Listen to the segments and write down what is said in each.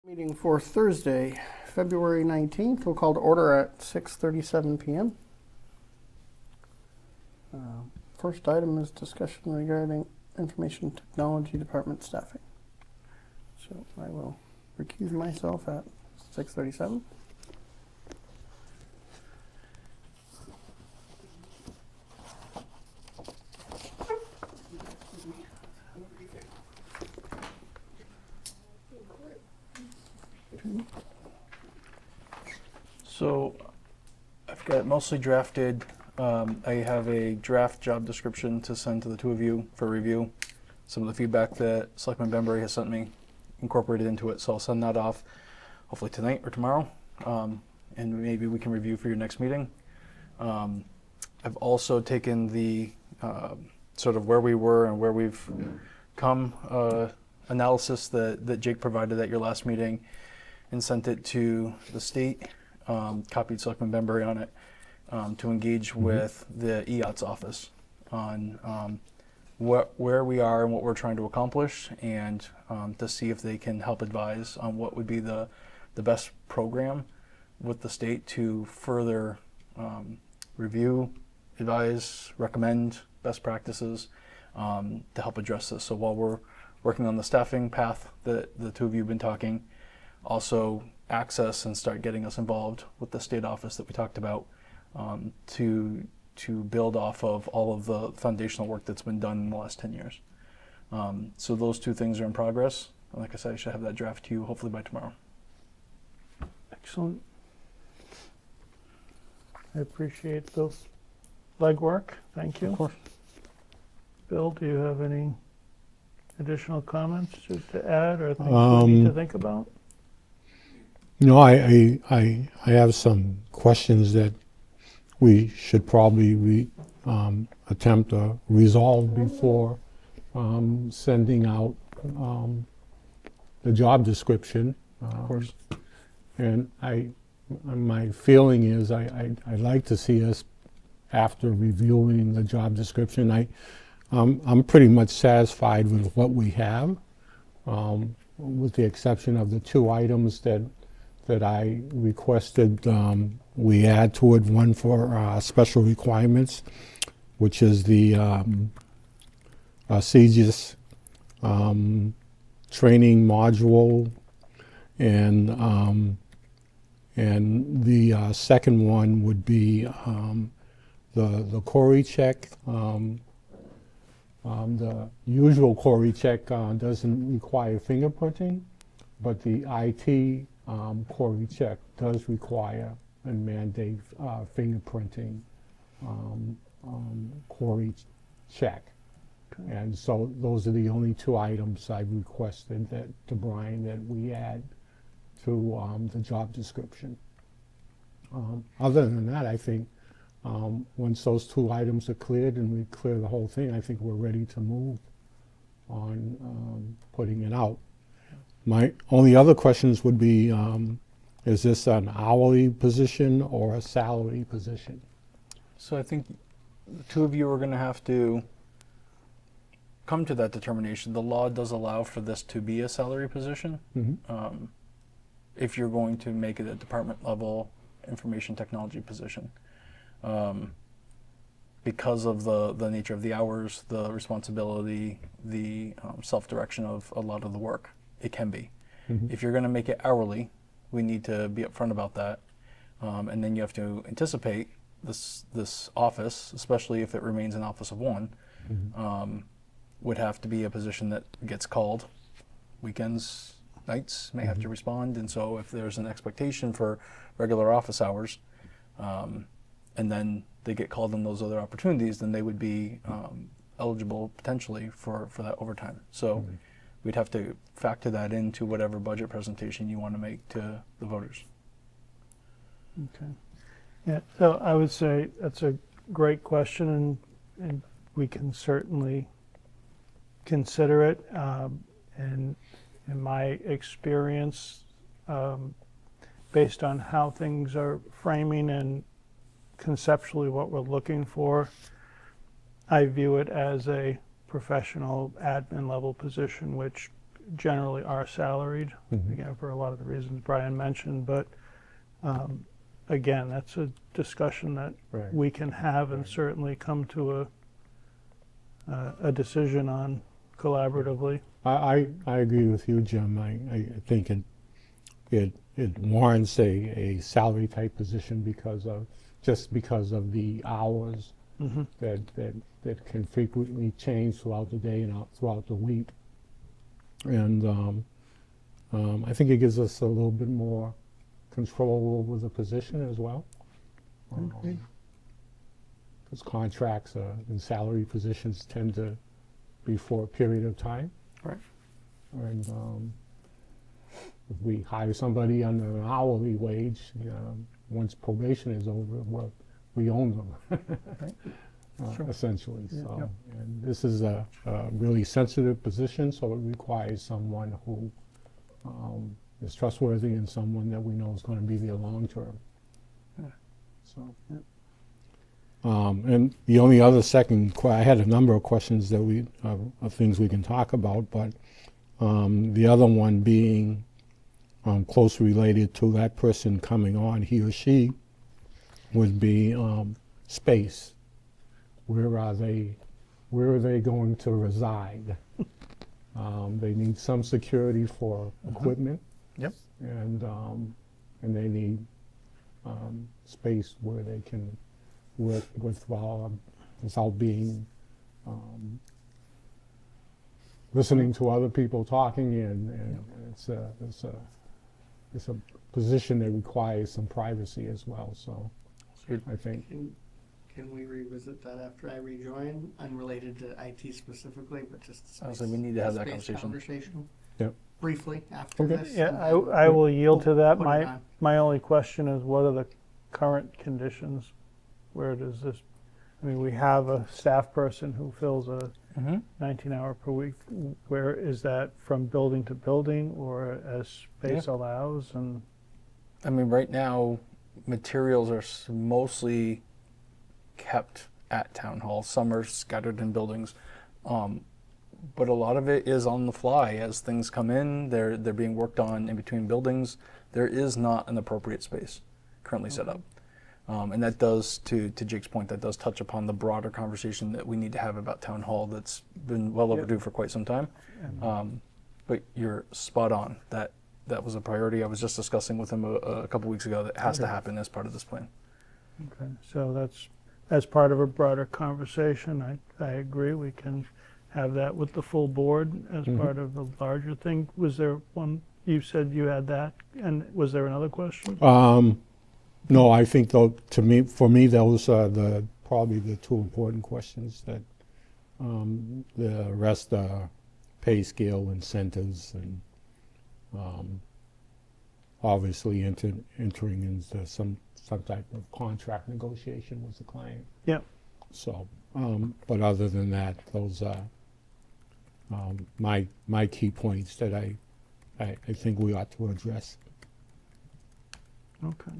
Meeting for Thursday, February 19th. We'll call to order at 6:37 p.m. First item is discussion regarding Information Technology Department staffing. So I will recuse myself at 6:37. So I've got it mostly drafted. I have a draft job description to send to the two of you for review. Some of the feedback that Selectman Benbury has sent me incorporated into it, so I'll send that off hopefully tonight or tomorrow, and maybe we can review for your next meeting. I've also taken the sort of where we were and where we've come analysis that Jake provided at your last meeting and sent it to the state. Copied Selectman Benbury on it to engage with the EOT's office on where we are and what we're trying to accomplish, and to see if they can help advise on what would be the best program with the state to further review, advise, recommend best practices to help address this. So while we're working on the staffing path that the two of you have been talking, also access and start getting us involved with the state office that we talked about to build off of all of the foundational work that's been done in the last 10 years. So those two things are in progress. Like I said, I should have that draft to you hopefully by tomorrow. Excellent. I appreciate the legwork. Thank you. Of course. Bill, do you have any additional comments to add or things we need to think about? No, I have some questions that we should probably attempt to resolve before sending out the job description. Of course. And my feeling is I'd like to see us, after reviewing the job description, I'm pretty much satisfied with what we have, with the exception of the two items that I requested we add to it. One for special requirements, which is the CGIS training module, and the second one would be the Corey check. The usual Corey check doesn't require fingerprinting, but the IT Corey check does require and mandate fingerprinting Corey check. Okay. And so those are the only two items I've requested to Brian that we add to the job description. Other than that, I think once those two items are cleared and we clear the whole thing, I think we're ready to move on putting it out. My only other questions would be, is this an hourly position or a salary position? So I think the two of you are going to have to come to that determination. The law does allow for this to be a salary position. Mm-hmm. If you're going to make it a department level information technology position. Because of the nature of the hours, the responsibility, the self-direction of a lot of the work, it can be. Mm-hmm. If you're going to make it hourly, we need to be upfront about that. And then you have to anticipate this office, especially if it remains an office of one, Mm-hmm. Would have to be a position that gets called. Weekends, nights may have to respond. And so if there's an expectation for regular office hours, and then they get called on those other opportunities, then they would be eligible potentially for that overtime. So we'd have to factor that into whatever budget presentation you want to make to the voters. Okay. Yeah, so I would say that's a great question, and we can certainly consider it. And in my experience, based on how things are framing and conceptually what we're looking for, I view it as a professional admin level position, which generally are salaried, Mhm. again, for a lot of the reasons Brian mentioned, but again, that's a discussion that Right. we can have and Right. certainly come to a decision on collaboratively. I agree with you, Jim. I think it warrants a salary type position because of the hours Mhm. that can frequently change throughout the day and throughout the week. And I think it gives us a little bit more control over the position as well. Okay. Because contracts and salary positions tend to be for a period of time. Right. And if we hire somebody on an hourly wage, once probation is over, well, we own them, Sure. essentially. Yeah. So, Yep. and this is a really sensitive position, so it requires someone who is trustworthy and someone that we know is going to be there long term. Yeah. So. Yep. And the only other I had a number of questions that of things we can talk about, but the other one being closely related to that person coming on, he or she, would be space. Where are they going to reside? They need some security for equipment. Yep. And they need space where they can work without being listening to other people talking, and it's a position that requires some privacy as well. So Good. I think Can we revisit that after I rejoin, unrelated to IT specifically, but just I was like, we need to have that space conversation. Yep. Briefly after Okay. this. Yeah, and I will yield to that. put it on. My only question is, what are the current conditions? Where does this, I mean, we have a staff person who fills a Mm-hmm. 19-hour per week. Where is that, from building to building, or as space allows? And I mean, right now, materials are mostly kept at town hall. Some are scattered in buildings, but a lot of it is on the fly as things come in. They're being worked on in between buildings. There is not an appropriate space currently set up, and that does, to Jake's point, that does touch upon the broader conversation that we need to have about town hall. That's been well overdue for quite some time. But you're spot on. That was a priority. I was just discussing with him a couple weeks ago that has to happen as part of this plan. okay, so that's, as part of a broader conversation, I agree. We can have that with the full board as part of the larger thing. Was there one, you said you had that, and was there another question? no, I think though, for me, those are probably the two important questions. That the rest are pay scale, incentives, and obviously entering into some type of contract negotiation with the client. Yep. So, but other than that, those are my key points that I think we ought to address. Okay.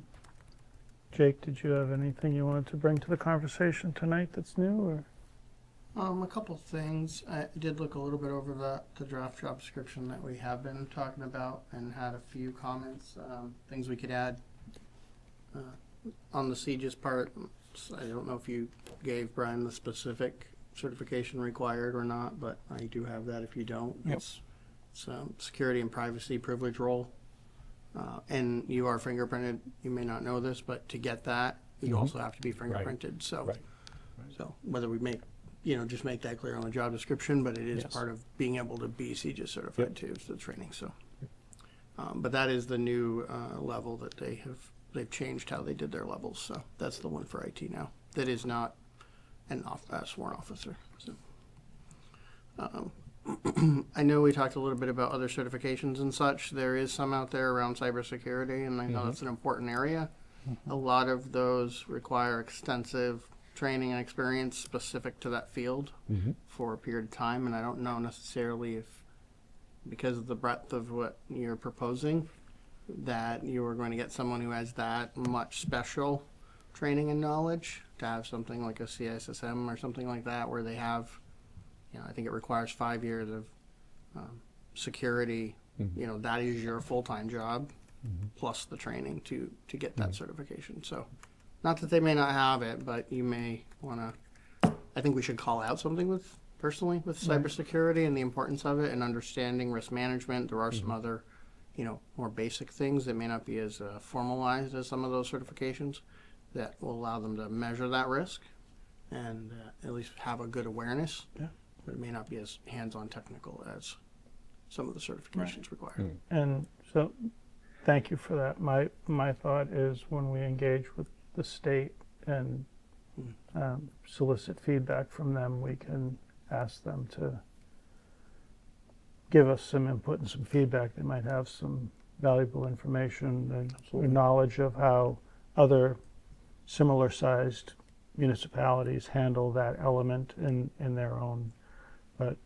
Jake, did you have anything you wanted to bring to the conversation tonight that's new, or? A couple things. I did look a little bit over the draft job description that we have been talking about and had a few comments, things we could add. On the Siege's part, I don't know if you gave Brian the specific certification required or not, but I do have that if you don't. Yep. It's security and privacy privilege role. And you are fingerprinted. You may not know this, but to get that, you also have to be fingerprinted. So, Right. so whether we just make that clear on the job description, but it is Yes. part of being able to be CJIS certified too, so the training. So, but that is the new level that they've changed how they did their levels. So that's the one for IT now. That is not an sworn officer. So, I know we talked a little bit about other certifications and such. There is some out there around cybersecurity, and I know that's an important area. A lot of those require extensive training and experience specific to that field for a period of time, and I don't know necessarily if, because of the breadth of what you're proposing, that you are going to get someone who has that much special training and knowledge to have something like a CISSM or something like that, where they have, I think it requires 5 years of security, that is your full-time job plus the training to get that certification. So not that they may not have it, but you may want to, I think we should call out something personally with cybersecurity and the importance of it and understanding risk management. There are some other, more basic things that may not be as formalized as some of those certifications that will allow them to measure that risk and at least have a good awareness. Yeah. But it may not be as hands-on technical as some of the certifications require. And so, thank you for that. My thought is when we engage with the state and solicit feedback from them, we can ask them to give us some input and some feedback. They might have some valuable information and knowledge of how other similar-sized municipalities handle that element in their own. But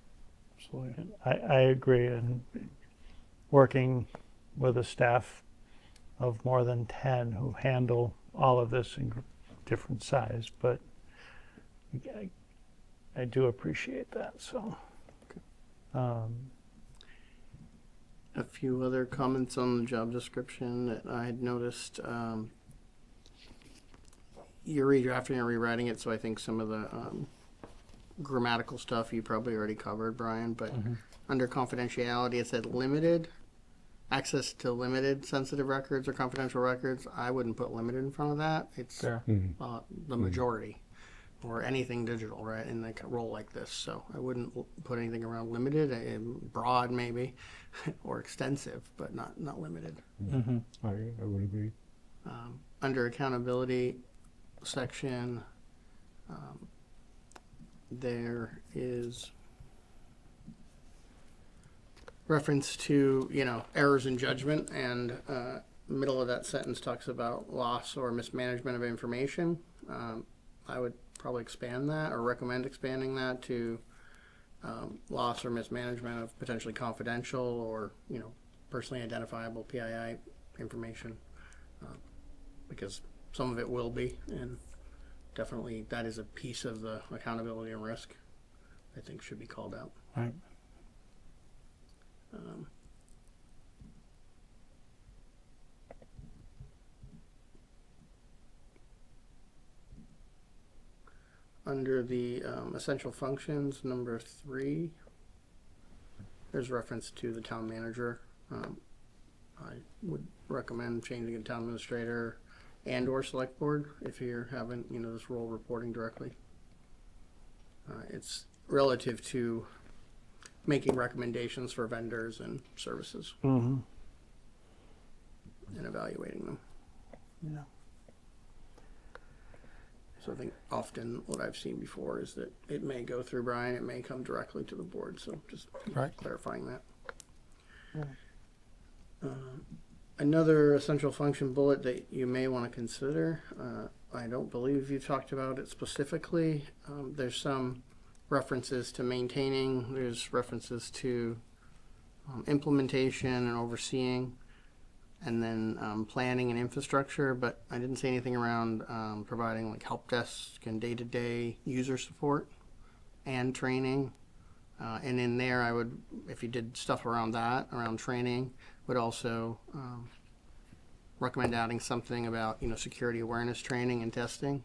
Absolutely. I agree, and working with a staff of more than 10 who handle all of this in different size, but I do appreciate that. So, A few other comments on the job description that I had noticed. You're redrafting and rewriting it, so I think some of the grammatical stuff you probably already covered, Brian, but under confidentiality it said limited access to limited sensitive records or confidential records. I wouldn't put limited in front of that. It's Fair. the majority or anything digital, right, in a role like this. So I wouldn't put anything around limited, broad maybe, or extensive, but not limited. I would agree. Under accountability section, there is reference to errors in judgment, and middle of that sentence talks about loss or mismanagement of information. I would probably expand that or recommend expanding that to loss or mismanagement of potentially confidential or personally identifiable PII information, because some of it will be, and definitely that is a piece of the accountability and risk I think should be called out. Right. Under the essential functions, number 3, there's reference to the town manager. I would recommend changing it to town administrator and or select board if you're having this role reporting directly. It's relative to making recommendations for vendors and services and evaluating them. Yeah. So I think often what I've seen before is that it may go through Brian, it may come directly to the board. So just clarifying that. Yeah. Another essential function bullet that you may want to consider, I don't believe you talked about it specifically. There's some references to maintaining, there's references to implementation and overseeing, and then planning and infrastructure, but I didn't see anything around providing like help desk and day-to-day user support and training. And in there, I would, if you did stuff around that, around training, would also recommend adding something about security awareness training and testing,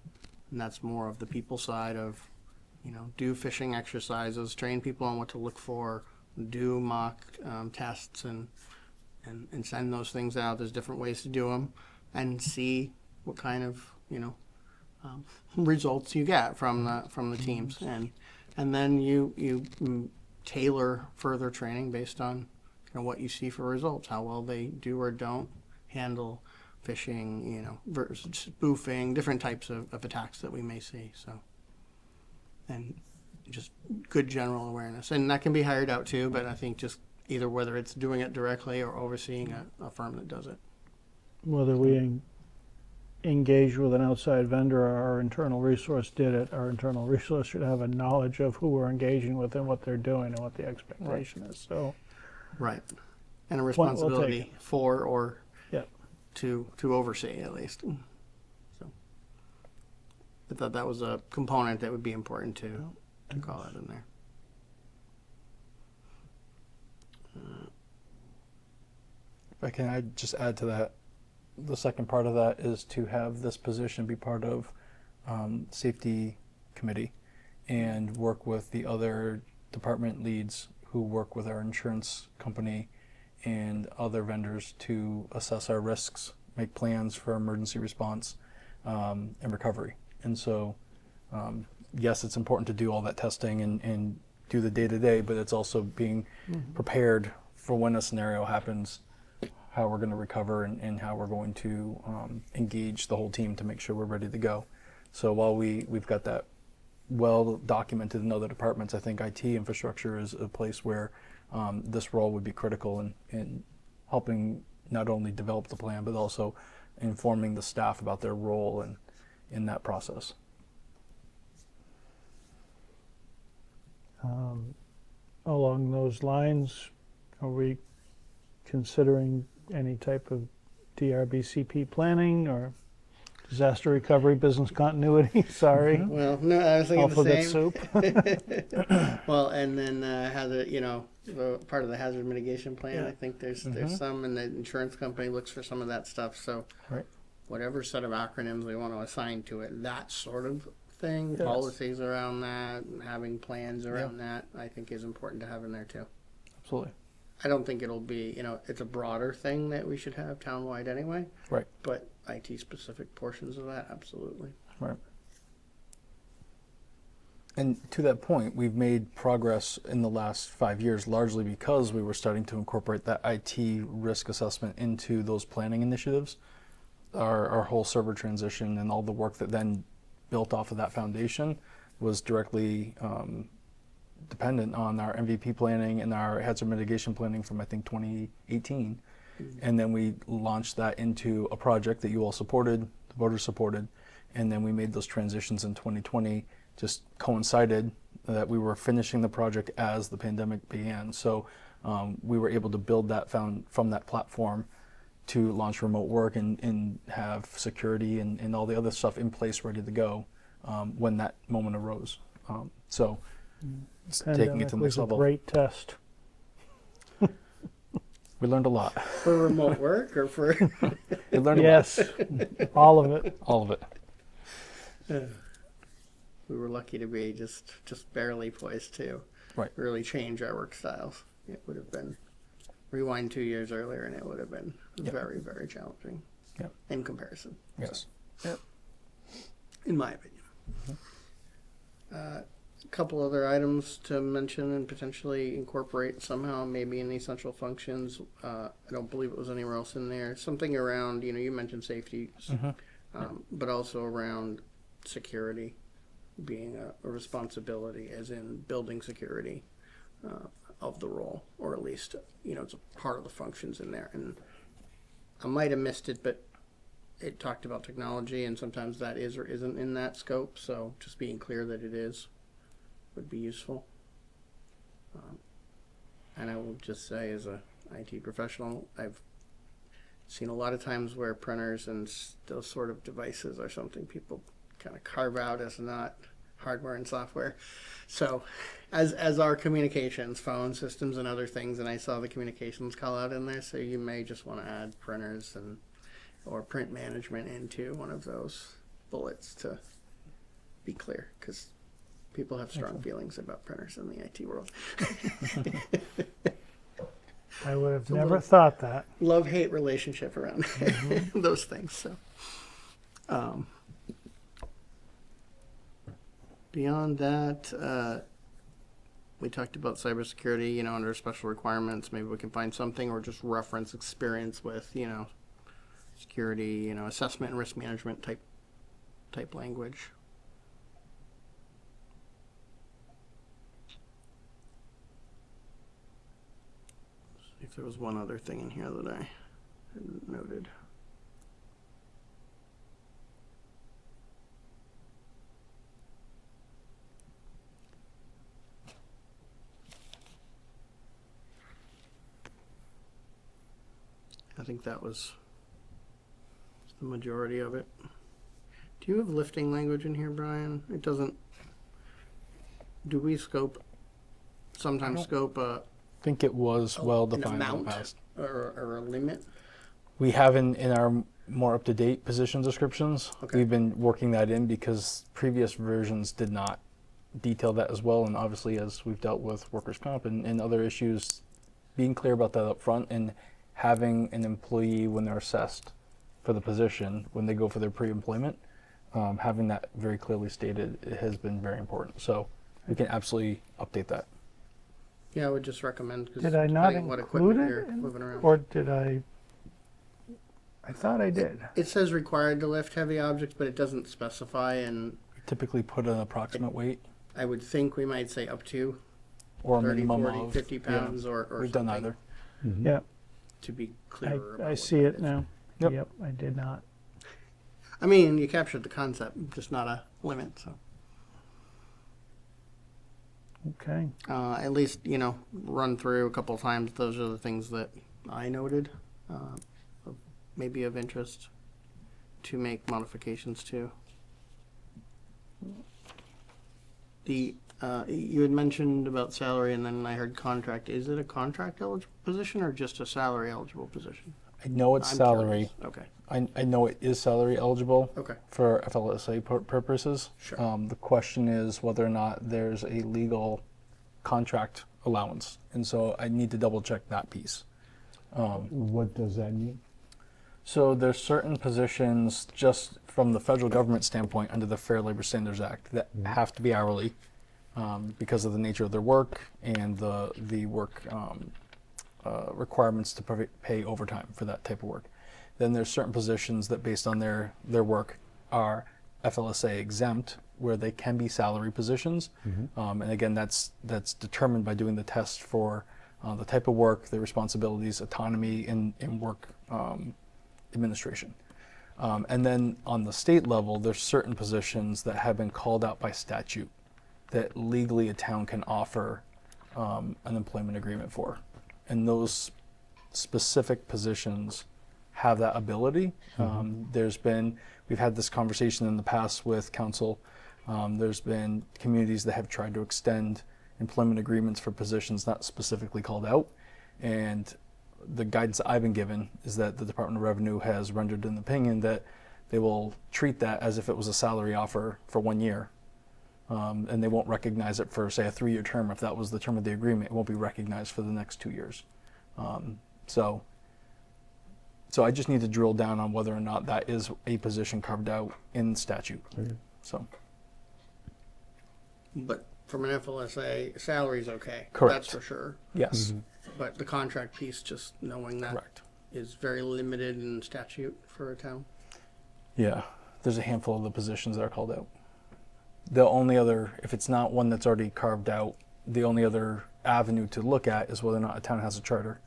and that's more of the people side of do phishing exercises, train people on what to look for, do mock tests, and send those things out. There's different ways to do them, and see what kind of results you get from the teams, and then you tailor further training based on what you see for results, how well they do or don't handle phishing, versus spoofing, different types of attacks that we may see. So, and just good general awareness, and that can be hired out too. But I think just either whether it's doing it directly or overseeing a firm that does it. Whether we engage with an outside vendor or our internal resource did it, our internal resource should have a knowledge of who we're engaging with and what they're doing and what the expectation is. So, right, and a Point well responsibility taken. for or Yep. to oversee at least. So I thought that was a component that would be important to call out in there. If I can just add to that, the second part of that is to have this position be part of safety committee and work with the other department leads who work with our insurance company and other vendors to assess our risks, make plans for emergency response and recovery. And so, yes, it's important to do all that testing and do the day-to-day, but it's also being prepared for when a scenario happens, how we're going to recover and how we're going to engage the whole team to make sure we're ready to go. So while we've got that well documented in other departments, I think IT infrastructure is a place where this role would be critical in helping not only develop the plan, but also informing the staff about their role in that process. Along those lines, are we considering any type of DRBCP planning or disaster recovery, business continuity? Sorry, Well, no, I was thinking alphabet the same. soup. Well, and then hazard, part of the hazard mitigation plan. I think there's some, and the insurance company looks for some of that stuff. So, Right. whatever set of acronyms we want to assign to it, that sort of thing, Yes. policies around that, and having plans around that, I think is important to have in there too. Absolutely. I don't think it'll be, it's a broader thing that we should have townwide anyway. Right. But IT specific portions of that, absolutely. Right. And to that point, we've made progress in the last 5 years, largely because we were starting to incorporate that IT risk assessment into those planning initiatives. Our whole server transition and all the work that then built off of that foundation was directly dependent on our MVP planning and our hazard mitigation planning from, I think, 2018. And then we launched that into a project that you all supported, the voters supported, and then we made those transitions in 2020, just coincided that we were finishing the project as the pandemic began. So we were able to build that from that platform to launch remote work and have security and all the other stuff in place ready to go when that moment arose. So it's taking it to the next Was a level. great test. We learned a lot. For remote work or for We learned a lot. Yes, all of it. All of it. we were lucky to be just barely poised to Right. really change our work styles. It would have been rewind 2 years earlier and it would have been Yep. very, very challenging Yep. in comparison. Yes. In my opinion. A couple other items to mention and potentially incorporate somehow, maybe in the essential functions. I don't believe it was anywhere else in there. Something around, you mentioned safety, but also around security being a responsibility, as in building security of the role, or at least, it's a part of the functions in there. And I might have missed it, but it talked about technology, and sometimes that is or isn't in that scope. So just being clear that it is would be useful. And I will just say, as a IT professional, I've seen a lot of times where printers and those sort of devices are something people kind of carve out as not hardware and software. So as our communications, phone systems and other things, and I saw the communications call out in there, so you may just want to add printers or print management into one of those bullets to be clear, because people have strong feelings about printers in the IT world. I would have a never little- thought that. Love-hate relationship around those things. So, beyond that, we talked about cybersecurity. Under special requirements, maybe we can find something or just reference experience with, security, assessment and risk management type language. See if there was one other thing in here that I hadn't noted. I think that was the majority of it. Do you have lifting language in here, Brian? It doesn't. Do we sometimes scope a think it was well an defined in the amount past. or a limit? We have in our more up-to-date position descriptions, Okay. we've been working that in because previous versions did not detail that as well. And obviously, as we've dealt with workers' comp and other issues, being clear about that up front and having an employee when they're assessed for the position, when they go for their pre-employment, having that very clearly stated has been very important. So we can absolutely update that. Yeah, I would just recommend. 'Cause Did I not depending what include equipment it, you're moving around. or did I? I thought I did. It says required to lift heavy objects, but it doesn't specify, and We typically put an approximate weight I would think we might say up to or a 30, minimum 40, of 50 yeah, pounds or we've something done either. Yeah, to be clearer. about I what see that it is. now. Yep. Yep, I did not. I mean, you captured the concept, just not a limit. So Okay. at least, run through a couple of times. Those are the things that I noted, maybe of interest to make modifications to. You had mentioned about salary, and then I heard contract. Is it a contract eligible position or just a salary eligible position? I know it's I'm salary. curious. I know it is salary eligible Okay. for FLSA purposes. Sure. The question is whether or not there's a legal contract allowance, and so I need to double check that piece. What does that mean? So there's certain positions just from the federal government standpoint under the Fair Labor Standards Act that have to be hourly because of the nature of their work and the work requirements to pay overtime for that type of work. Then there's certain positions that based on their work are FLSA exempt where they can be salary positions. And again, that's determined by doing the test for the type of work, the responsibilities, autonomy in work administration. And then on the state level, there's certain positions that have been called out by statute that legally a town can offer an employment agreement for. And those specific positions have that ability. We've had this conversation in the past with council. There's been communities that have tried to extend employment agreements for positions not specifically called out. And the guidance that I've been given is that the Department of Revenue has rendered an opinion that they will treat that as if it was a salary offer for 1 year. And they won't recognize it for, say, a 3-year term. If that was the term of the agreement, it won't be recognized for the next 2 years. So I just need to drill down on whether or not that is a position carved out in statute. Okay. So But from an FLSA, salary's okay. Correct. That's for sure. yes, But the contract piece, just knowing that, correct. is very limited in statute for a town. Yeah, there's a handful of the positions that are called out. The only other, if it's not one that's already carved out, the only other avenue to look at is whether or not a town has a charter.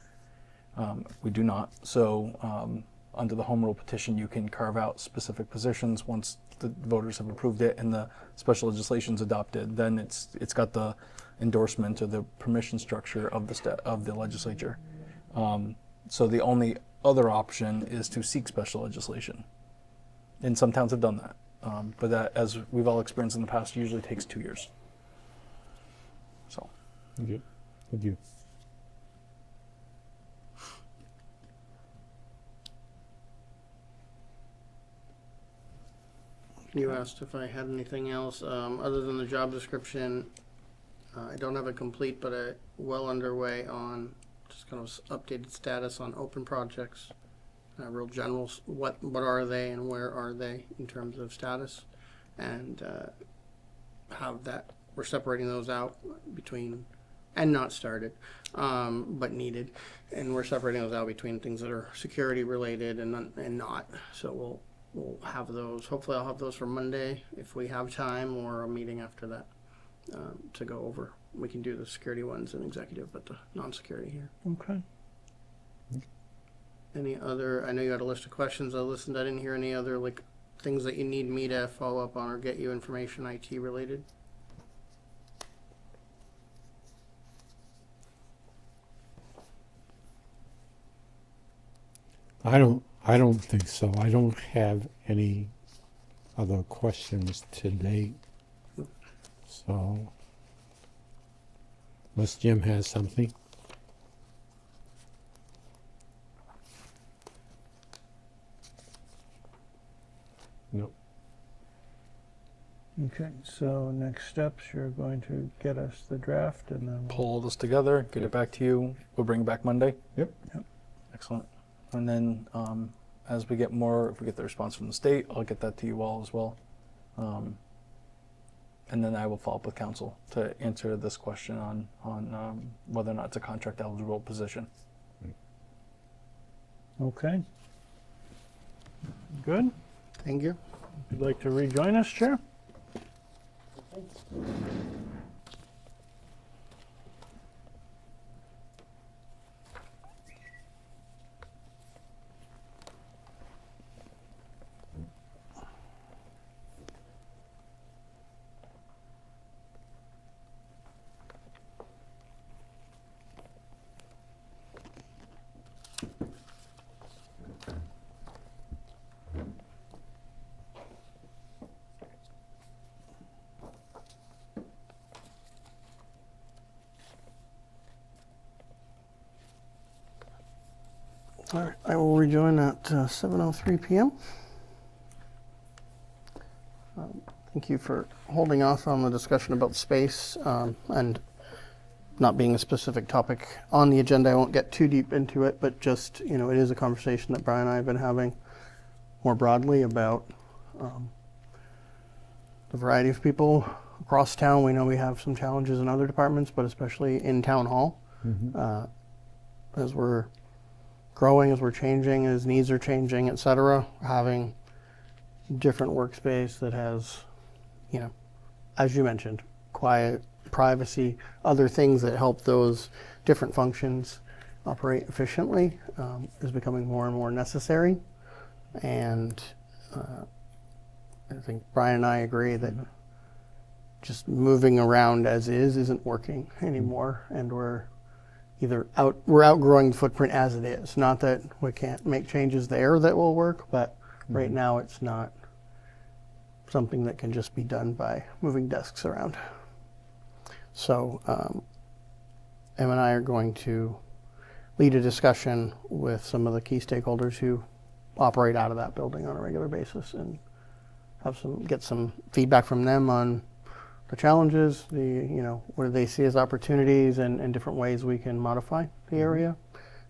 We do not. So under the home rule petition, you can carve out specific positions once the voters have approved it and the special legislation's adopted. Then it's got the endorsement or the permission structure of the legislature. So the only other option is to seek special legislation. And some towns have done that. But that, as we've all experienced in the past, usually takes 2 years. So, Good. Thank you. You asked if I had anything else other than the job description. I don't have it complete, but well underway on just kind of updated status on open projects. Real general, what are they and where are they in terms of status, and how that we're separating those out between and not started, but needed, and we're separating those out between things that are security related and not. So we'll have those. Hopefully, I'll have those for Monday if we have time, or a meeting after that to go over. We can do the security ones in executive, but the non-security here. Okay. Any other? I know you had a list of questions. I listened. I didn't hear any other things that you need me to follow up on or get you information IT related. I don't think so. I don't have any other questions to date. So, unless Jim has something. No. Okay, so next steps, you're going to get us the draft and then we'll, Pull this together, get it back to you. We'll bring it back Monday. Yep. Excellent. And then as we get more, if we get the response from the state, I'll get that to you all as well. And then I will follow up with council to answer this question on whether or not it's a contract eligible position. okay. Good. Thank you. If you'd like to rejoin us, Chair? All right, I will rejoin at 7:03 p.m. Thank you for holding off on the discussion about space and not being a specific topic on the agenda. I won't get too deep into it, but just, it is a conversation that Brian and I have been having more broadly about the variety of people across town. We know we have some challenges in other departments, but especially in town hall. As we're growing, as we're changing, as needs are changing, et cetera, having different workspace that has, as you mentioned, quiet, privacy, other things that help those different functions operate efficiently is becoming more and more necessary. And I think Brian and I agree that just moving around as is isn't working anymore, and we're outgrowing the footprint as it is. Not that we can't make changes there that will work, but right now it's not something that can just be done by moving desks around. So Em and I are going to lead a discussion with some of the key stakeholders who operate out of that building on a regular basis and get some feedback from them on the challenges, what do they see as opportunities and different ways we can modify the area,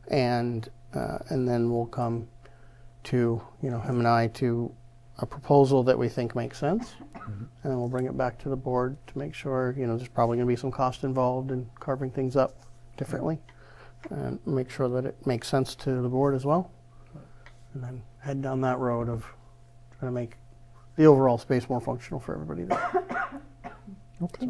and then we'll come to him and I to a proposal that we think makes sense, and then we'll bring it back to the board to make sure there's probably going to be some cost involved in carving things up differently, and make sure that it makes sense to the board as well, and then head down that road of trying to make the overall space more functional for everybody there. Okay.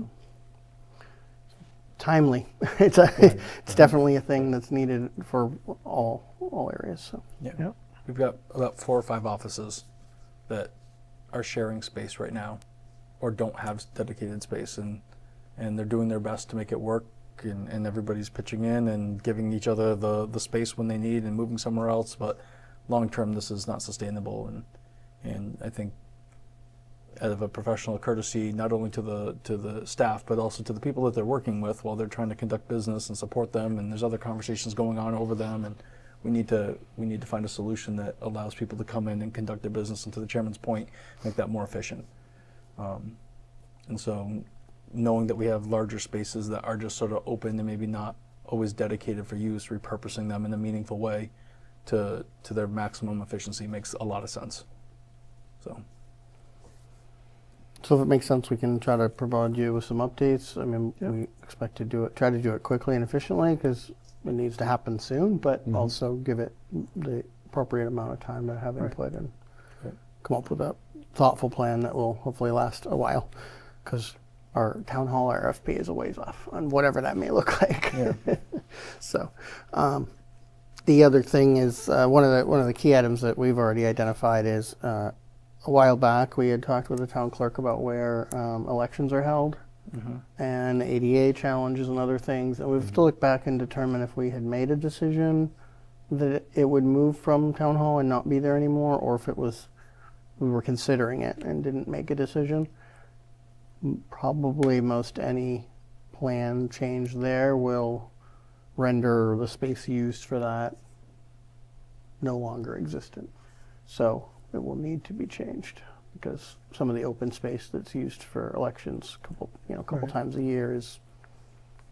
Timely. It's definitely a thing that's needed for all areas. So Yep. We've got about 4 or 5 offices that are sharing space right now or don't have dedicated space, and they're doing their best to make it work, and everybody's pitching in and giving each other the space when they need and moving somewhere else. But long term, this is not sustainable, and I think out of a professional courtesy, not only to the staff, but also to the people that they're working with while they're trying to conduct business and support them, and there's other conversations going on over them, and we need to find a solution that allows people to come in and conduct their business, and to the chairman's point, make that more efficient. And so knowing that we have larger spaces that are just sort of open and maybe not always dedicated for use, repurposing them in a meaningful way to their maximum efficiency makes a lot of sense. if it makes sense, we can try to provide you with some updates. I mean, we expect to try to do it quickly and efficiently because it needs to happen soon, but also give it the appropriate amount of time to have input and come up with a thoughtful plan that will hopefully last a while, because our town hall RFP is a ways off on whatever that may look like. So the other thing is one of the key items that we've already identified is a while back we had talked with the town clerk about where elections are held and ADA challenges and other things, and we have to look back and determine if we had made a decision that it would move from town hall and not be there anymore, or if it was we were considering it and didn't make a decision. Probably most any plan change there will render the space used for that no longer existent. So it will need to be changed. because some of the open space that's used for elections couple Right. times a year is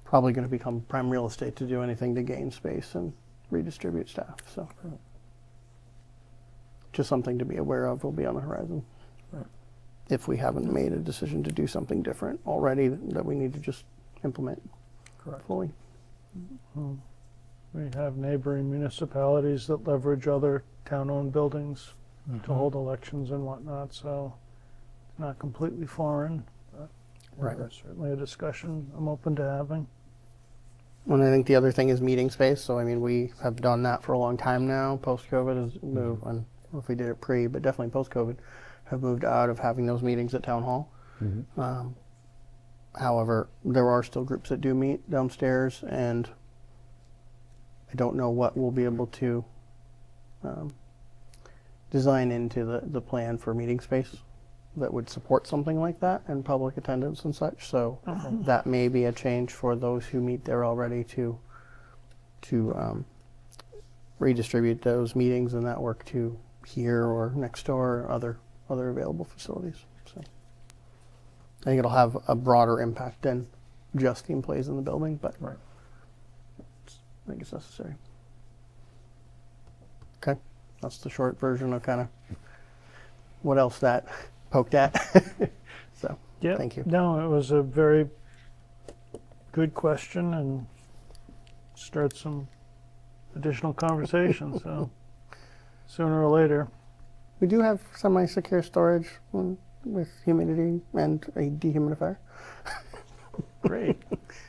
probably going to become prime real estate to do anything to gain space and redistribute staff. So just something to be aware of will be on the horizon. Right. If we haven't made a decision to do something different already that we need to just implement Correct. fully. We have neighboring municipalities that leverage other town-owned buildings to hold elections and whatnot, so it's not completely foreign. But Right. that's certainly a discussion I'm open to having. And I think the other thing is meeting space. So, I mean, we have done that for a long time now. Post-COVID has moved, I don't know if we did it pre, but definitely post-COVID, have moved out of having those meetings at town hall. However, there are still groups that do meet downstairs, and I don't know what we'll be able to design into the plan for meeting space that would support something like that and public attendance and such. So that may be a change for those who meet there already to redistribute those meetings and that work to here or next door or other available facilities. So I think it'll have a broader impact than just the employees in the building, but Right. I think it's necessary. Okay, that's the short version of kind of what else that poked at. So, Yeah. thank you. No, it was a very good question and start some additional conversation. So sooner or later. We do have semi-secure storage with humidity and a dehumidifier. Great.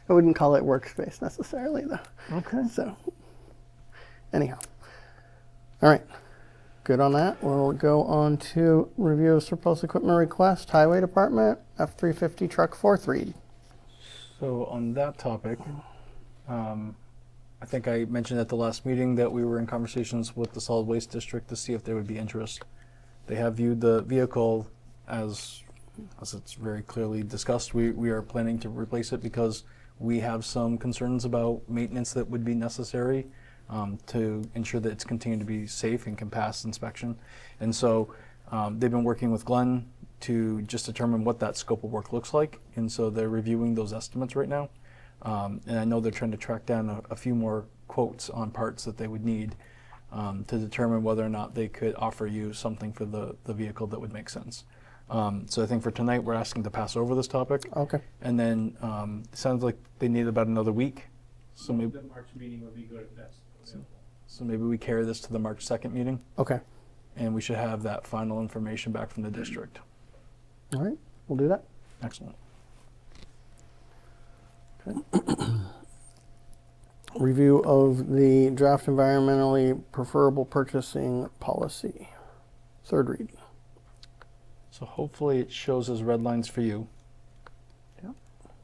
I wouldn't call it workspace necessarily, though. Okay. So, anyhow. All right. Good on that. We'll go on to review of surplus equipment request, Highway Department, F-350 truck 4.3. So on that topic, I think I mentioned at the last meeting that we were in conversations with the Solid Waste District to see if there would be interest. They have viewed the vehicle as it's very clearly discussed. We are planning to replace it because we have some concerns about maintenance that would be necessary to ensure that it's continued to be safe and can pass inspection. And so they've been working with Glenn to just determine what that scope of work looks like. And so they're reviewing those estimates right now. And I know they're trying to track down a few more quotes on parts that they would need to determine whether or not they could offer you something for the vehicle that would make sense. So I think for tonight, we're asking to pass over this topic. Okay. And then it sounds like they need about another week. So maybe, The March meeting would be good if that's available. so maybe we carry this to the March 2nd meeting, Okay. and we should have that final information back from the district. All right. We'll do that. Excellent. Review of the draft environmentally preferable purchasing policy. Third read. So hopefully it shows as red lines for you. Yep.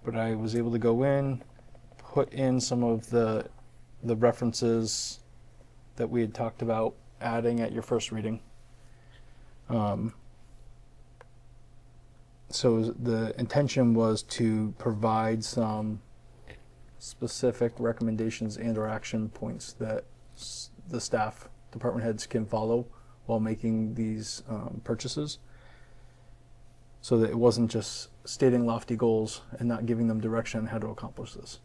But I was able to go in, put in some of the references that we had talked about adding at your first reading. So the intention was to provide some specific recommendations and or action points that the staff, department heads can follow while making these purchases. So that it wasn't just stating lofty goals and not giving them direction on how to accomplish this.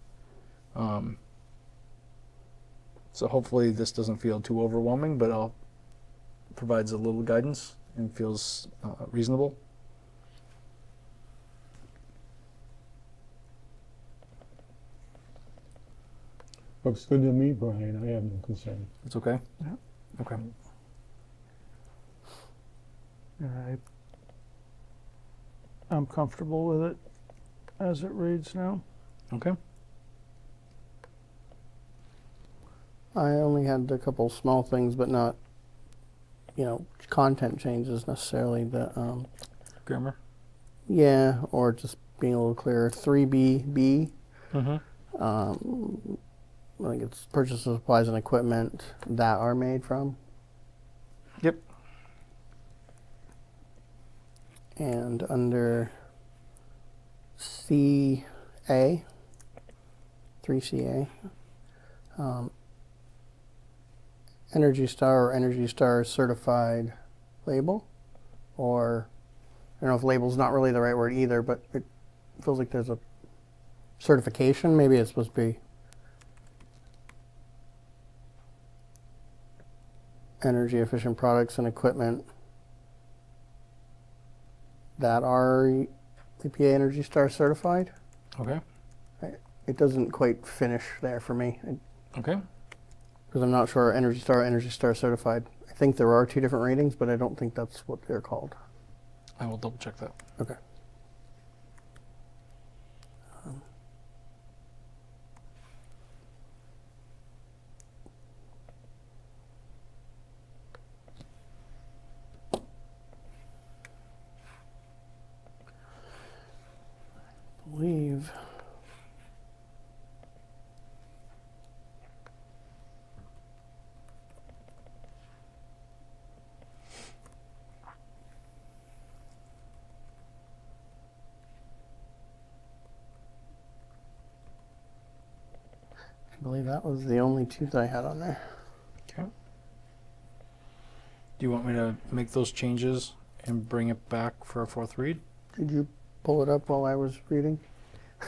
So hopefully this doesn't feel too overwhelming, but provides a little guidance and feels reasonable. Looks good to me, Brian. I have no concern. It's okay? Yeah. Okay. I'm comfortable with it as it reads now. Okay. I only had a couple small things, but not, content changes necessarily. The Grammar? yeah, or just being a little clearer. 3B. Mm-hmm. I think it's purchase of supplies and equipment that are made from. Yep. And under CA, 3CA, Energy Star or Energy Star certified label, or don't know if label's not really the right word either, but it feels like there's a certification. Maybe it's supposed to be energy efficient products and equipment that are EPA Energy Star certified. Okay. It doesn't quite finish there for me Okay. because I'm not sure Energy Star certified. I think there are two different ratings, but I don't think that's what they're called. I will double check that. Okay. I believe that was the only two that I had on there. Okay. Do you want me to make those changes and bring it back for a fourth read? Did you pull it up while I was reading?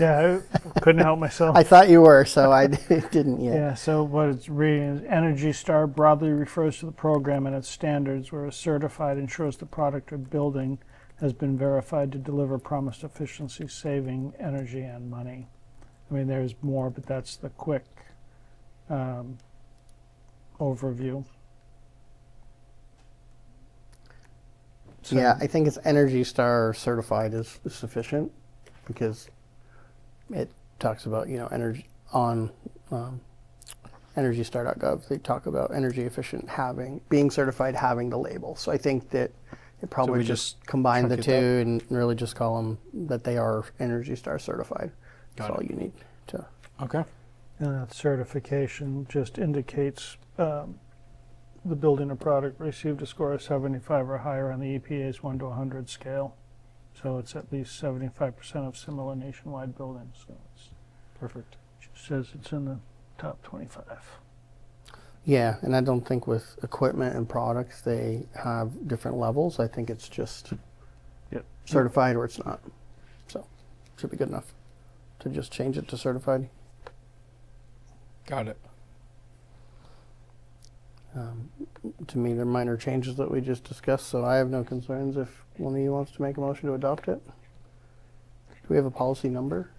Yeah, I couldn't help myself. I thought you were, so I didn't yet. Yeah, so what it's reading is Energy Star broadly refers to the program and its standards, whereas certified ensures the product or building has been verified to deliver promised efficiency, saving energy and money. I mean, there's more, but that's the quick overview. So, Yeah, I think it's Energy Star certified is sufficient because it talks about, energy on EnergyStar.gov. They talk about energy efficient being certified, having the label. So I think that it probably we just just combine the chunk two it and really just call them that they are Energy Star certified. That's Got all it. you need to. Okay. and that certification just indicates the building or product received a score of 75 or higher on the EPA's 1 to 100 scale. So it's at least 75% of similar nationwide buildings. So it Perfect. just says it's in the top 25. Yeah, and I don't think with equipment and products they have different levels. I think it's just Yep. certified or it's not. So should be good enough to just change it to certified. Got it. To me, they're minor changes that we just discussed, so I have no concerns if one of you wants to make a motion to adopt it. Do we have a policy number?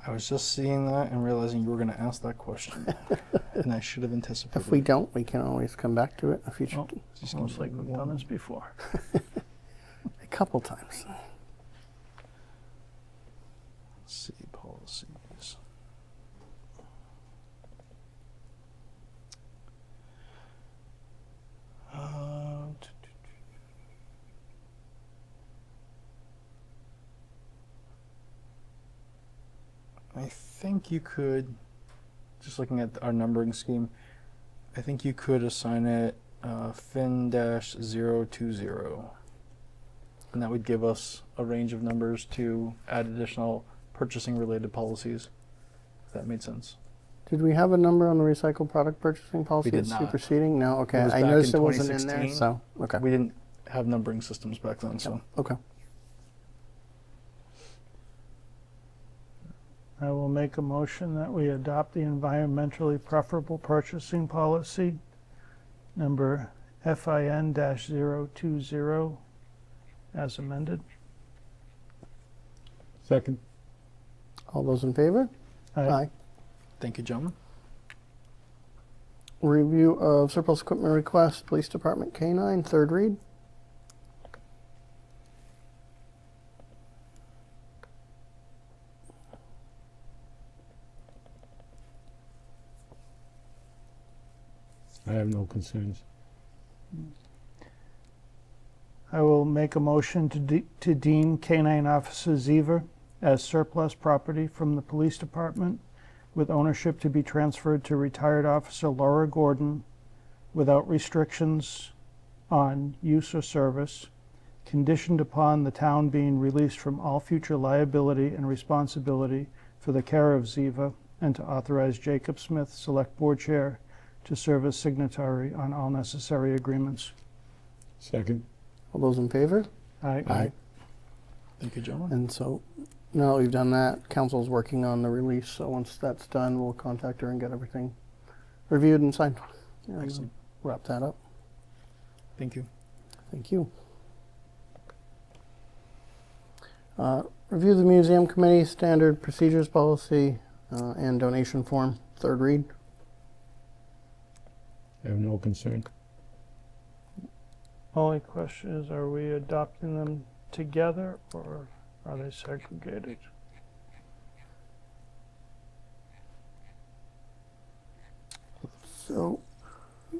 I was just seeing that and realizing you were going to ask that question, and I should have anticipated. If we don't, we can always come back to it in a future, Well, Just Almost give like me we've done one. this before. a couple times. Let's see, policies. I think you could, just looking at our numbering scheme, I think you could assign it fin-020. And that would give us a range of numbers to add additional purchasing related policies, if that made sense. Did we have a number on the recycled product purchasing policy did that's not. superseding? No, okay. It was I back noticed in it wasn't in there, 2016. so okay. We didn't have numbering systems back then, so. Okay. I will make a motion that we adopt the environmentally preferable purchasing policy, number FIN-020, as amended. Second. All those in favor? Aye. Thank you, gentlemen. Review of surplus equipment request, Police Department K9, third read. I have no concerns. I will make a motion to deem K-9 Officer Zever as surplus property from the police department, with ownership to be transferred to retired Officer Laura Gordon without restrictions on use or service, conditioned upon the town being released from all future liability and responsibility for the care of Ziva, and to authorize Jacob Smith, Select Board Chair, to serve as signatory on all necessary agreements. Second. All those in favor? Aye. Thank you, gentlemen. And so now that we've done that, council's working on the release. So once that's done, we'll contact her and get everything reviewed and signed. And Excellent. wrap that up. Thank you. Thank you. Review the museum committee standard procedures policy and donation form, third read. I have no concern. Only question is, are we adopting them together or are they segregated? So,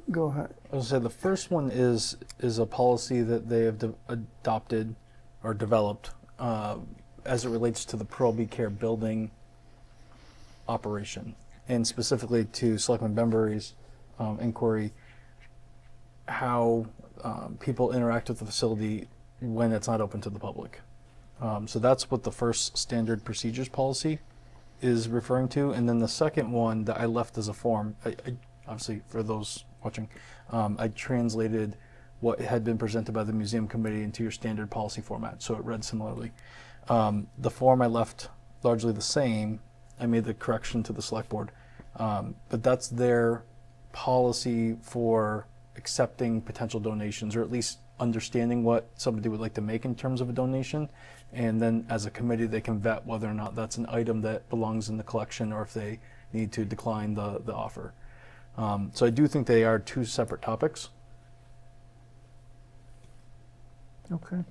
go ahead. I was gonna say the first one is a policy that they have adopted or developed as it relates to the Pearl Bee Care building operation, and specifically to Selectman Benbury's inquiry, how people interact with the facility when it's not open to the public. So that's what the first standard procedures policy is referring to, and then the second one that I left as a form, I obviously for those watching, I translated what had been presented by the museum committee into your standard policy format, so it read similarly. The form I left largely the same. I made the correction to the select board, but that's their policy for accepting potential donations, or at least understanding what somebody would like to make in terms of a donation, and then as a committee they can vet whether or not that's an item that belongs in the collection or if they need to decline the offer. So I do think they are two separate topics. Okay.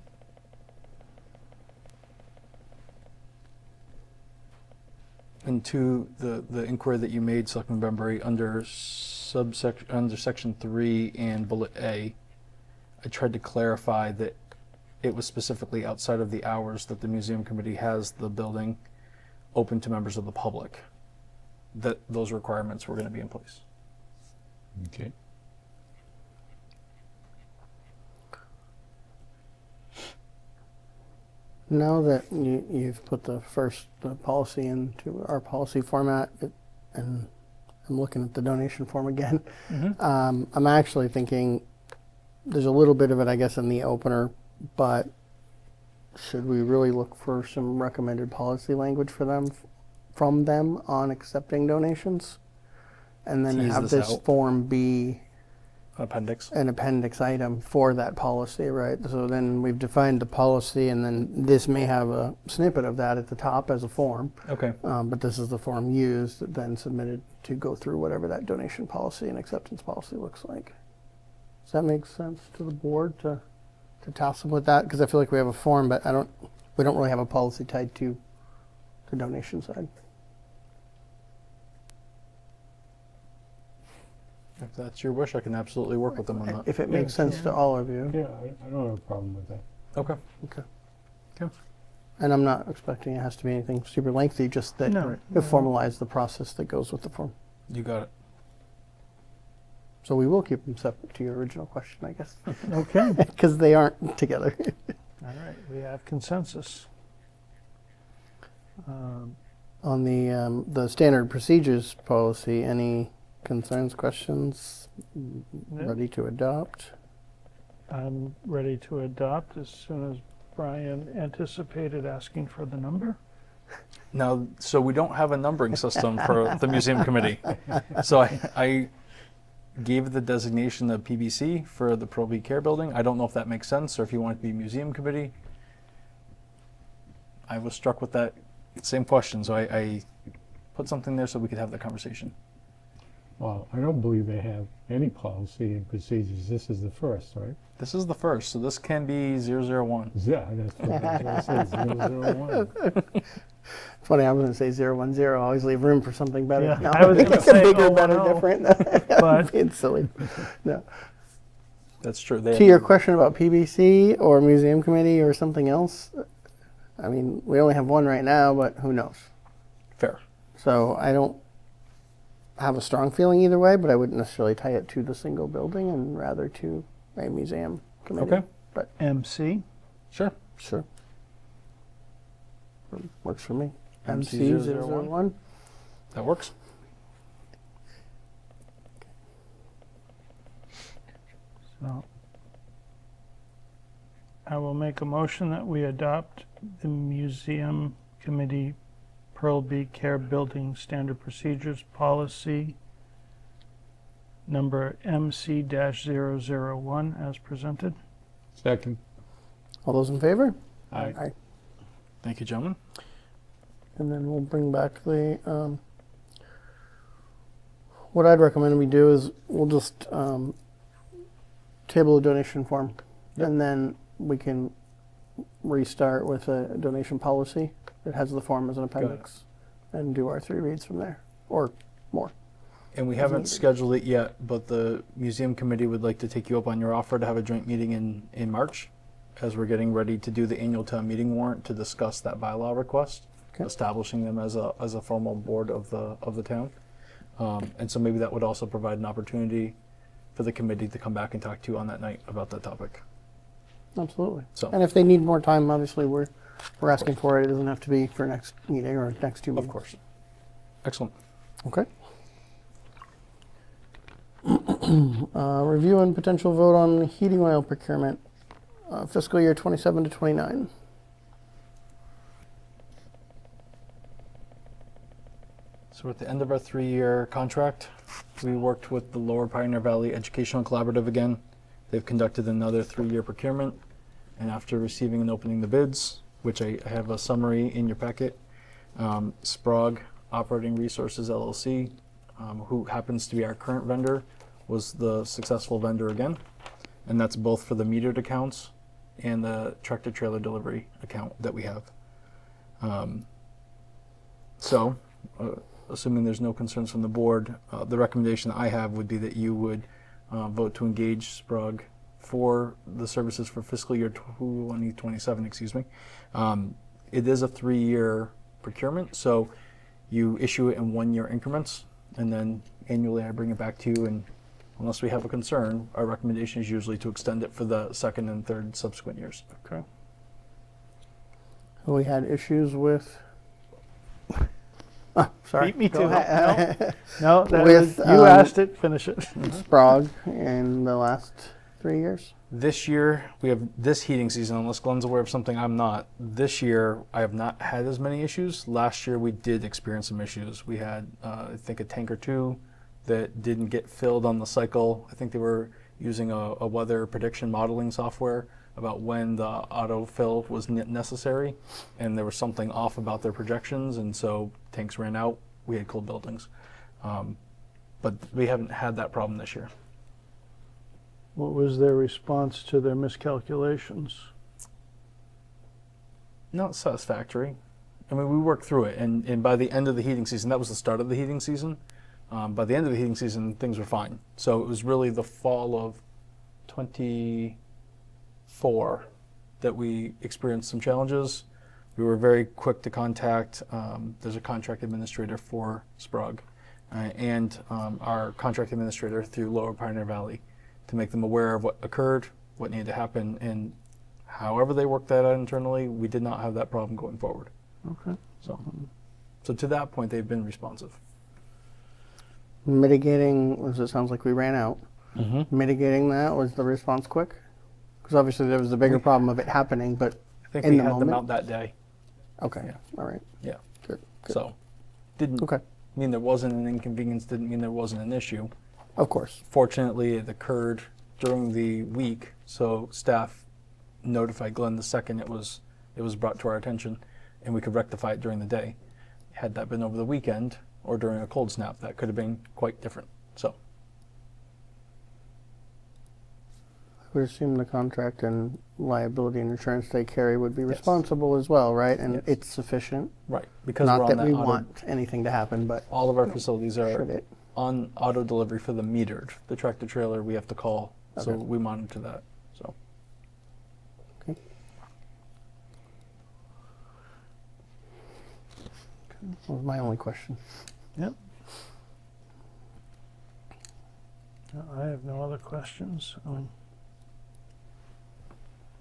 And to the inquiry that you made, Selectman Benbury, under section 3 and bullet A, I tried to clarify that it was specifically outside of the hours that the museum committee has the building open to members of the public, that those requirements were going to be in place. Okay. Now that you've put the policy into our policy format, and I'm looking at the donation form again, I'm actually thinking there's a little bit of it, I guess, in the opener, but should we really look for some recommended policy language for them, from them on accepting donations? And then Tease have this this out. form be Appendix. an appendix item for that policy, right? So then we've defined the policy, and then this may have a snippet of that at the top as a form. Okay. But this is the form used, then submitted to go through whatever that donation policy and acceptance policy looks like. Does that make sense to the board to task them with that? Because I feel like we have a form, but we don't really have a policy tied to the donation side. If that's your wish, I can absolutely work with them on that. If it makes sense to all of you. Yeah, I don't have a problem with that. Okay. And I'm not expecting it has to be anything super lengthy, just that No. it formalize the process that goes with the form. You got it. So we will keep them separate to your original question, I guess, Okay. because they aren't together. All right, we have consensus. On the standard procedures policy, any concerns, questions? Ready to adopt? I'm ready to adopt as soon as Brian anticipated asking for the number. Now, so we don't have a numbering system for the museum committee. So I gave the designation of PBC for the Pearl Bee Care building. I don't know if that makes sense, or if you want it to be museum committee. I was struck with that same question, so I put something there so we could have that conversation. Well, I don't believe they have any policy and procedures. This is the first, right? This is the first, so this can be 001. Yeah, that's what it says, 001. Funny, I was going to say 010. I always leave room for something better. Yeah, No, I was gonna it's say bigger, better, 010, different. but- It's silly. No. That's true. They To your question about PBC or museum committee or something else, I mean, we only have one right now, but who knows? Fair. So I don't have a strong feeling either way, but I wouldn't necessarily tie it to the single building and rather to a museum committee. Okay. But MC. Sure. sure. Works for me. MC MC 001. 001. That works. So I will make a motion that we adopt the Museum Committee Pearl Beak Care Building Standard Procedures Policy number MC-001 as presented. Second. All those in favor? Aye. Thank you, gentlemen. And then we'll bring back the, what I'd recommend we do is we'll just table a donation form. Yep. And then we can restart with a donation policy that has the form as an appendix and do our 3 reads from there, or more. And we haven't scheduled it yet, but the museum committee would like to take you up on your offer to have a joint meeting in March, as we're getting ready to do the annual town meeting warrant to discuss that bylaw request, Okay. establishing them as a formal board of the town. And so maybe that would also provide an opportunity for the committee to come back and talk to you on that night about that topic. Absolutely. So- And if they need more time, obviously we're asking for it. It doesn't have to be for next meeting or next 2 meetings. Of course. Excellent. Okay. Review and potential vote on heating oil procurement, fiscal year 27 to 29. So at the end of our 3-year contract, we worked with the Lower Pioneer Valley Educational Collaborative again. They've conducted another 3-year procurement, and after receiving and opening the bids, which I have a summary in your packet, Sprague Operating Resources LLC, who happens to be our current vendor, was the successful vendor again, and that's both for the metered accounts and the tractor trailer delivery account that we have. Assuming there's no concerns from the board, the recommendation I have would be that you would vote to engage Sprague for the services for fiscal year 2027, excuse me. It is a 3-year procurement, so you issue it in 1-year increments, and then annually I bring it back to you, and unless we have a concern, our recommendation is usually to extend it for the 2nd and 3rd subsequent years. Okay. We had issues with. Oh, sorry. Me Go too. ahead. No, that With, was, you asked it, finish it. Sprague in the last 3 years. This year, we have this heating season, unless Glenn's aware of something I'm not. This year, I have not had as many issues. Last year, we did experience some issues. We had, I think, a tank or 2 that didn't get filled on the cycle. I think they were using a weather prediction modeling software about when the autofill was necessary, and there was something off about their projections, and so tanks ran out. We had cold buildings. But we haven't had that problem this year. What was their response to their miscalculations? Not satisfactory. I mean, we worked through it, and by the end of the heating season, that was the start of the heating season. By the end of the heating season, things were fine. So it was really the fall of 24 that we experienced some challenges. We were very quick to contact, there's a contract administrator for Sprague, and our contract administrator through Lower Pioneer Valley to make them aware of what occurred, what needed to happen, and however they worked that out internally, we did not have that problem going forward. Okay. So to that point, they've been responsive. Mitigating, as it sounds like we ran out. Mitigating that, was the response quick? Because obviously there was the bigger problem of it happening, but I think in we the had them moment? out that day. Okay, Yeah. all right, Yeah. good. So didn't Okay, mean there wasn't an inconvenience, didn't mean there wasn't an issue. of course. Fortunately, it occurred during the week, so staff notified Glenn the second it was brought to our attention, and we could rectify it during the day. Had that been over the weekend or during a cold snap, that could have been quite different. So I would assume the contract and liability and insurance they carry would be responsible as well, right? And Yes. it's sufficient. right, because Not we're that on we that auto, want anything to happen, but all of our facilities should are it? on auto delivery for the metered. The tractor trailer we have to call, so Okay. we monitor that. So Okay. That was my only question. Yep. No, I have no other questions.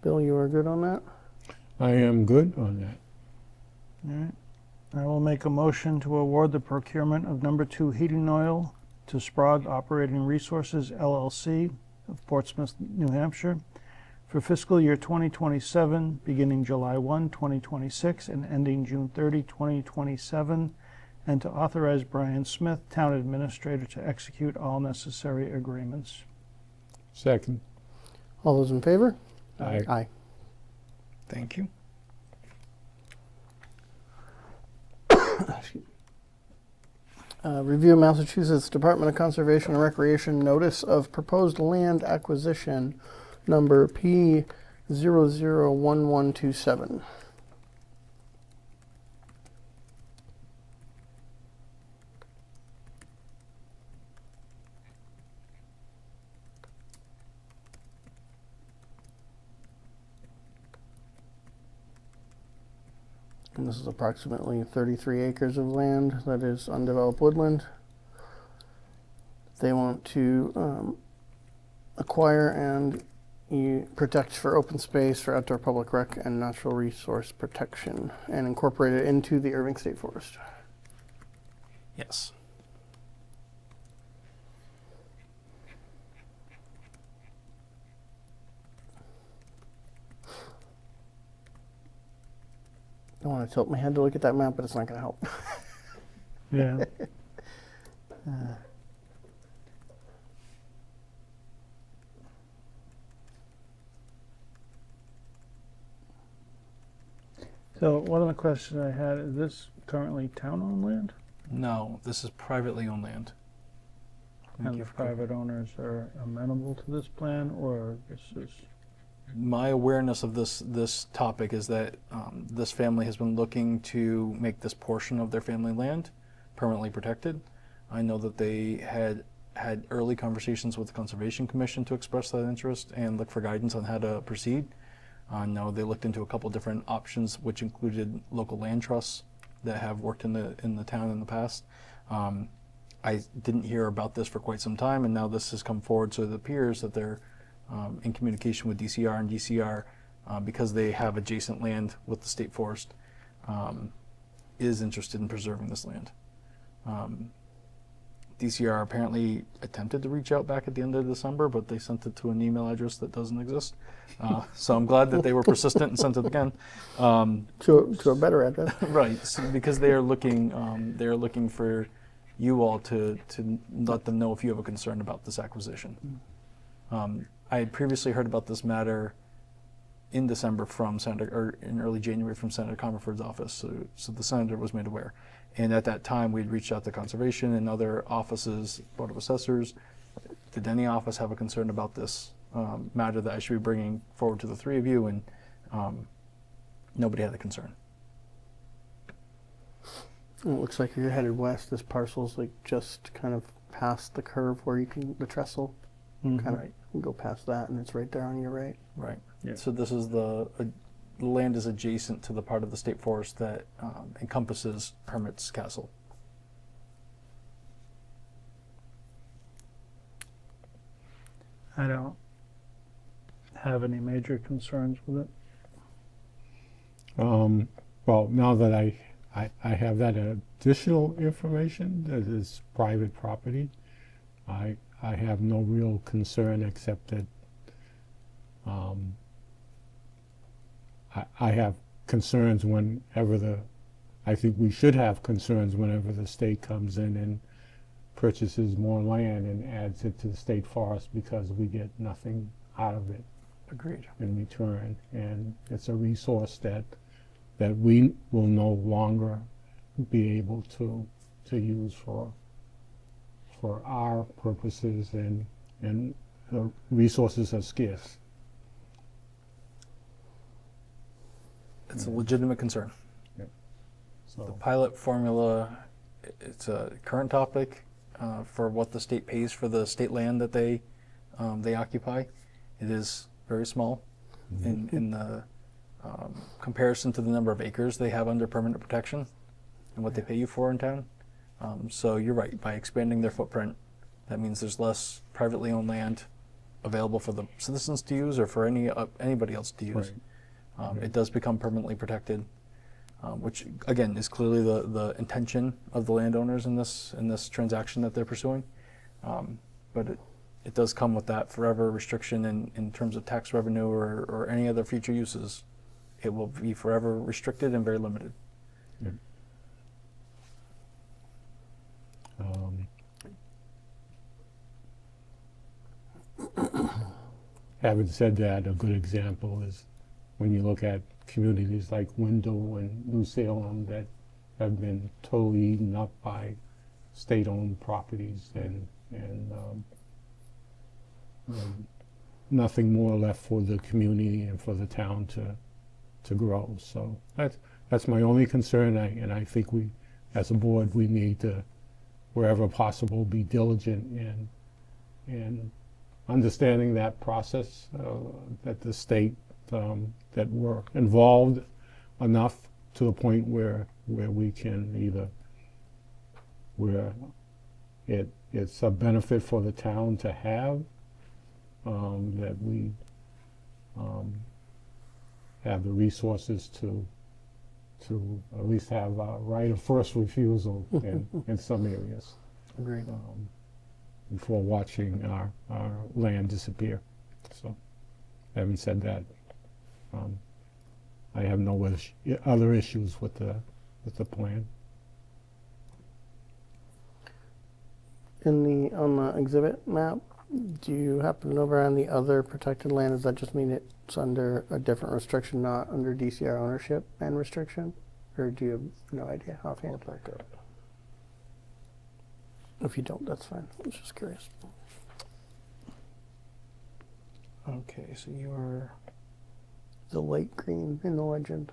Bill, you are good on that? I am good on that. All right. I will make a motion to award the procurement of number 2 heating oil to Sprague Operating Resources LLC of Portsmouth, New Hampshire for fiscal year 2027, beginning July 1, 2026, and ending June 30, 2027, and to authorize Brian Smith, Town Administrator, to execute all necessary agreements. Second. All those in favor? Aye. Aye. Thank you. Review Massachusetts Department of Conservation and Recreation Notice of Proposed Land Acquisition number P001127. And this is approximately 33 acres of land that is undeveloped woodland. They want to acquire and protect for open space, for outdoor public rec, and natural resource protection, and incorporate it into the Erving State Forest. Yes. I want to tilt my head to look at that map, but it's not going to help. Yeah. So one of the questions I had, is this currently town-owned land? No, this is privately owned land. And the private owners are amenable to this plan, or this is? My awareness of this topic is that this family has been looking to make this portion of their family land permanently protected. I know that they had early conversations with the Conservation Commission to express that interest and look for guidance on how to proceed. I know they looked into a couple different options, which included local land trusts that have worked in the town in the past. I didn't hear about this for quite some time, and now this has come forward, so it appears that they're in communication with DCR, and DCR, because they have adjacent land with the state forest, is interested in preserving this land. DCR apparently attempted to reach out back at the end of December, but they sent it to an email address that doesn't exist. So I'm glad that they were persistent and sent it again. To a better address. Right, so because they are looking for you all to let them know if you have a concern about this acquisition. I had previously heard about this matter in December from or in early January from Senator Comerford's office, so the senator was made aware. And at that time, we'd reached out to Conservation and other offices, Board of Assessors. Did any office have a concern about this matter that I should be bringing forward to the three of you? And nobody had a concern. It looks like you're headed west. This parcel's like just kind of past the curve where you can, the trestle, kind of go past that, and it's right there on your right. Right. Yeah. So this is the land is adjacent to the part of the state forest that encompasses Hermit's Castle. I don't have any major concerns with it. Well, now that I have that additional information that is private property, I have no real concern except that I have concerns whenever I think we should have concerns whenever the state comes in and purchases more land and adds it to the state forest, because we get nothing out of it. Agreed. In return, and it's a resource that we will no longer be able to use for our purposes, and the resources are scarce. It's a legitimate concern. The So pilot formula, it's a current topic for what the state pays for the state land that they occupy. It is very small in the comparison to the number of acres they have under permanent protection and what they pay you for in town. So you're right, by expanding their footprint, that means there's less privately owned land available for the citizens to use or for anybody else to use. Right. It does become permanently protected, which again is clearly the intention of the landowners in this transaction that they're pursuing. But it does come with that forever restriction in terms of tax revenue or any other future uses. It will be forever restricted and very limited. Having said that, a good example is when you look at communities like Windle and New Salem that have been totally eaten up by state-owned properties and nothing more left for the community and for the town to grow. So that's my only concern, and I think we, as a board, we need to, wherever possible, be diligent in understanding that process, that the state, that we're involved enough to the point where we can either, where it's a benefit for the town to have, that we have the resources to at least have a right of first refusal in some areas. Agreed. Before watching our land disappear. So, having said that, I have no other issues with the plan. On the exhibit map, do you happen to know around the other protected land? Does that just mean it's under a different restriction, not under DCR ownership and restriction? Or do you have no idea offhand? If you don't, that's fine. I was just curious. Okay, so you're The light green in the legend.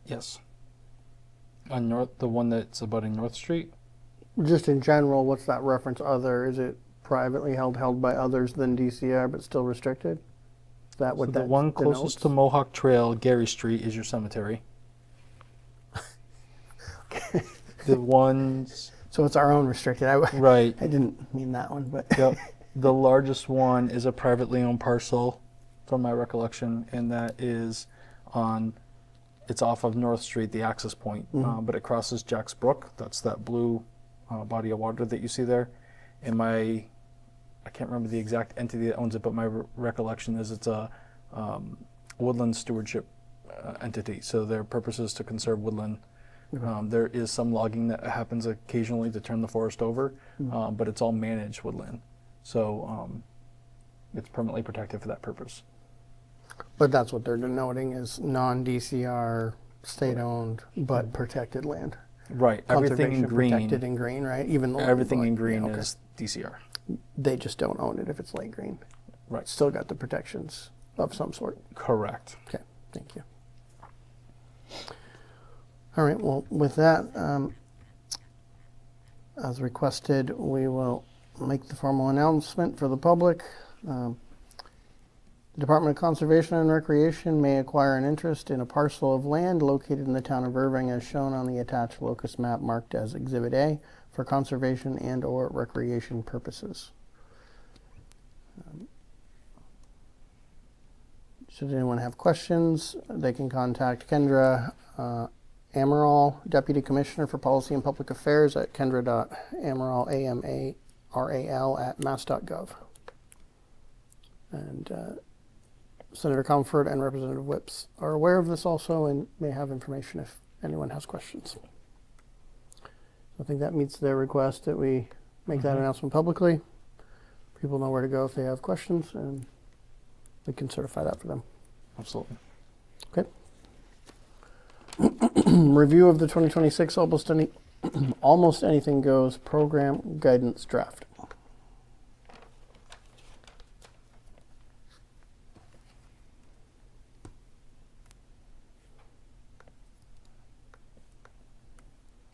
yes. On the one that's abutting North Street. Just in general, what's that reference? Other? Is it privately held by others than DCR, but still restricted? Is that what So that the one denotes? closest to Mohawk Trail, Gary Street, is your cemetery. The ones So it's our own restricted. right. I didn't mean that one, but Yep. The largest one is a privately owned parcel, from my recollection, and that is it's off of North Street, the access point, but it crosses Jack's Brook. That's that blue body of water that you see there. And I can't remember the exact entity that owns it, but my recollection is it's a woodland stewardship entity. So their purpose is to conserve woodland. There is some logging that happens occasionally to turn the forest over, but it's all managed woodland. So it's permanently protected for that purpose. But that's what they're denoting is non-DCR, state-owned, but protected land. Right. Everything in Conservation green. protected in green, right? Even the Everything light, in green yeah, okay. is DCR. They just don't own it if it's light green. Right. Still got the protections of some sort. Correct. Okay, thank you. All right, well, with that, as requested, we will make the formal announcement for the public. The Department of Conservation and Recreation may acquire an interest in a parcel of land located in the town of Erving as shown on the attached locus map marked as Exhibit A for conservation and/or recreation purposes. Should anyone have questions, they can contact Kendra Amaral, Deputy Commissioner for Policy and Public Affairs at kendra.amaral, A-M-A-R-A-L, @mass.gov. And Senator Comfort and Representative Whips are aware of this also and may have information if anyone has questions. I think that meets their request that we make that announcement publicly. People know where to go if they have questions, and we can certify that for them. Absolutely. Okay. Review of the 2026 Almost Anything Goes Program Guidance Draft.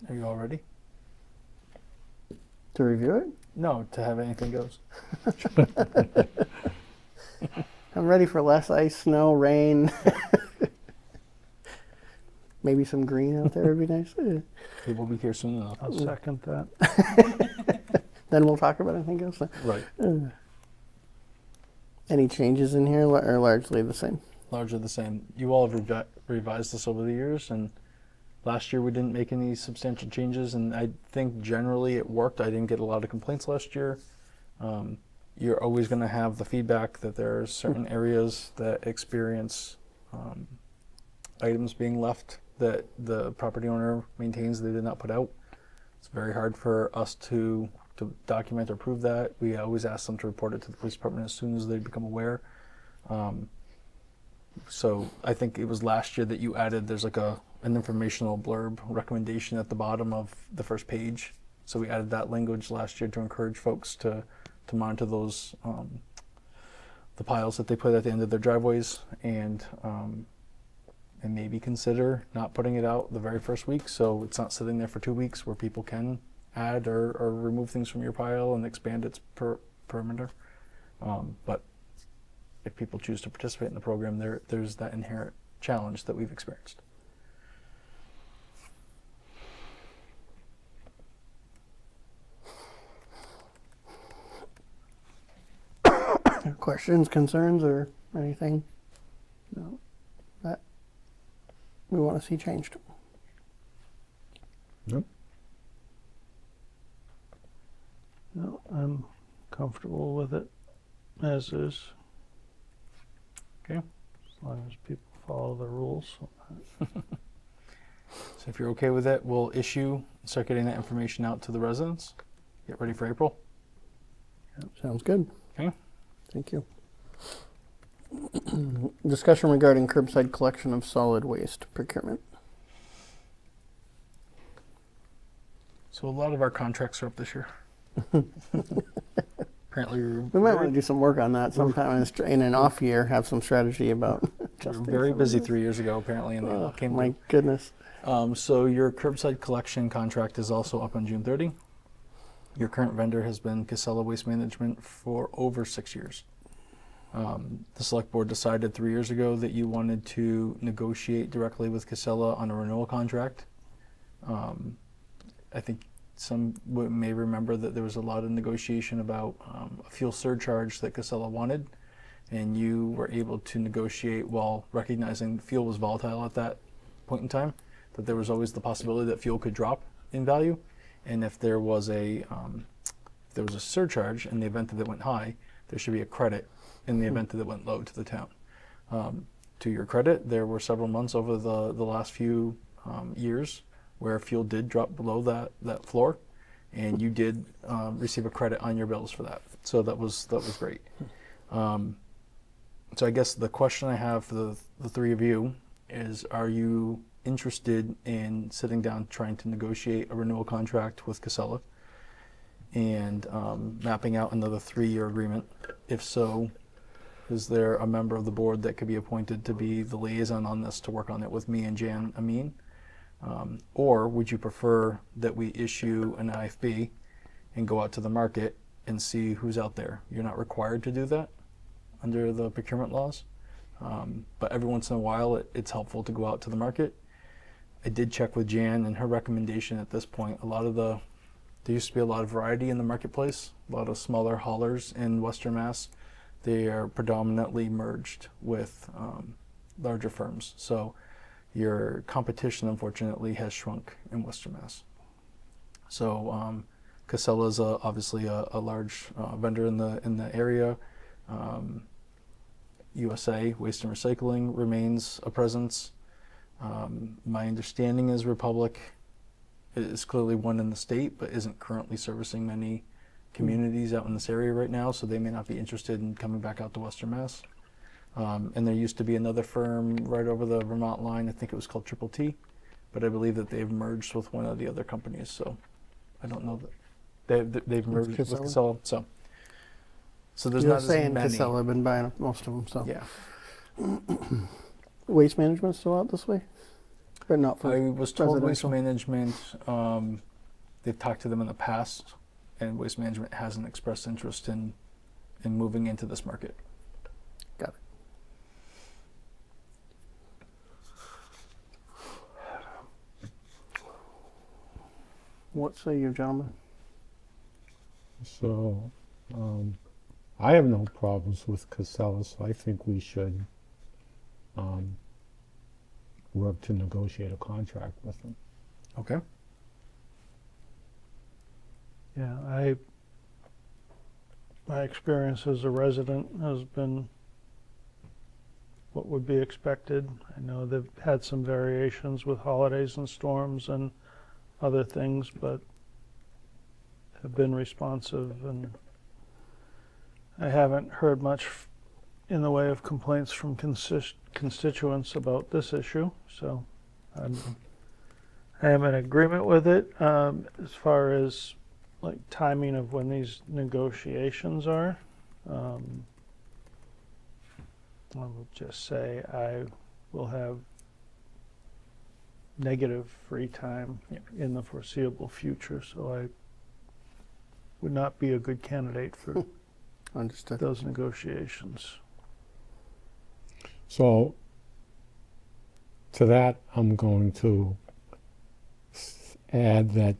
Are you all ready? To review it? No, to have anything goes. I'm ready for less ice, snow, rain. Maybe some green out there would be nice. It will be here soon enough. I'll second that. Then we'll talk about anything else. Right. Any changes in here or largely the same? Largely the same. You all have revised this over the years, and Last year we didn't make any substantial changes, and I think generally it worked. I didn't get a lot of complaints last year. You're always going to have the feedback that there are certain areas that experience items being left that the property owner maintains they did not put out. It's very hard for us to document or prove that. We always ask them to report it to the police department as soon as they become aware. So I think it was last year that you added, there's like an informational blurb recommendation at the bottom of the first page. So we added that language last year to encourage folks to monitor those, the piles that they put at the end of their driveways, and maybe consider not putting it out the very first week, so it's not sitting there for 2 weeks where people can add or remove things from your pile and expand its perimeter. But if people choose to participate in the program, there's that inherent challenge that we've experienced. Questions, concerns, or anything? No. That we want to see changed. Yep. No, I'm comfortable with it as is. Okay. As long as people follow the rules. So if you're okay with it, we'll start getting that information out to the residents. Get ready for April. Sounds good. Okay. Thank you. Discussion regarding curbside collection of solid waste procurement. So a lot of our contracts are up this year. Apparently We might want to do some work on that sometime in an off year. Have some strategy about. we were adjusting very some of busy this. 3 years ago, apparently, and they all came My due. goodness. So your curbside collection contract is also up on June 30. Your current vendor has been Casella Waste Management for over 6 years. The select board decided 3 years ago that you wanted to negotiate directly with Casella on a renewal contract. I think some may remember that there was a lot of negotiation about a fuel surcharge that Casella wanted, and you were able to negotiate while recognizing fuel was volatile at that point in time, that there was always the possibility that fuel could drop in value, and if there was a surcharge in the event that it went high, there should be a credit in the event that it went low to the town. To your credit, there were several months over the last few years where fuel did drop below that floor, and you did receive a credit on your bills for that. So that was great. So I guess the question I have for the three of you is, are you interested in sitting down trying to negotiate a renewal contract with Casella and mapping out another 3-year agreement? If so, is there a member of the board that could be appointed to be the liaison on this, to work on it with me and Jan Amin? Or would you prefer that we issue an IFB and go out to the market and see who's out there? You're not required to do that under the procurement laws, but every once in a while it's helpful to go out to the market. I did check with Jan, and her recommendation at this point, there used to be a lot of variety in the marketplace, a lot of smaller haulers in Western Mass. They are predominantly merged with larger firms. So your competition, unfortunately, has shrunk in Western Mass. So Casella is obviously a large vendor in the area. USA Waste and Recycling remains a presence. My understanding is Republic is clearly one in the state, but isn't currently servicing many communities out in this area right now, so they may not be interested in coming back out to Western Mass. And there used to be another firm right over the Vermont line. I think it was called Triple T, but I believe that they've merged with one of the other companies. So I don't know that they've merged with Casella. So there's not as USA and many. Casella have been buying most of them. So Yeah, Waste Management still out this way, but not for I was told Waste residential. Management. They've talked to them in the past, and Waste Management hasn't expressed interest in moving into this market. Got it. What say you, gentlemen? So, I have no problems with Casella, so I think we should work to negotiate a contract with them. Okay. Yeah, my experience as a resident has been what would be expected. I know they've had some variations with holidays and storms and other things, but have been responsive, and I haven't heard much in the way of complaints from constituents about this issue, so I am in agreement with it. As far as like timing of when these negotiations are, I will just say I will have negative free time in the foreseeable future, so I would not be a good candidate for Understood. those negotiations. So to that, I'm going to add that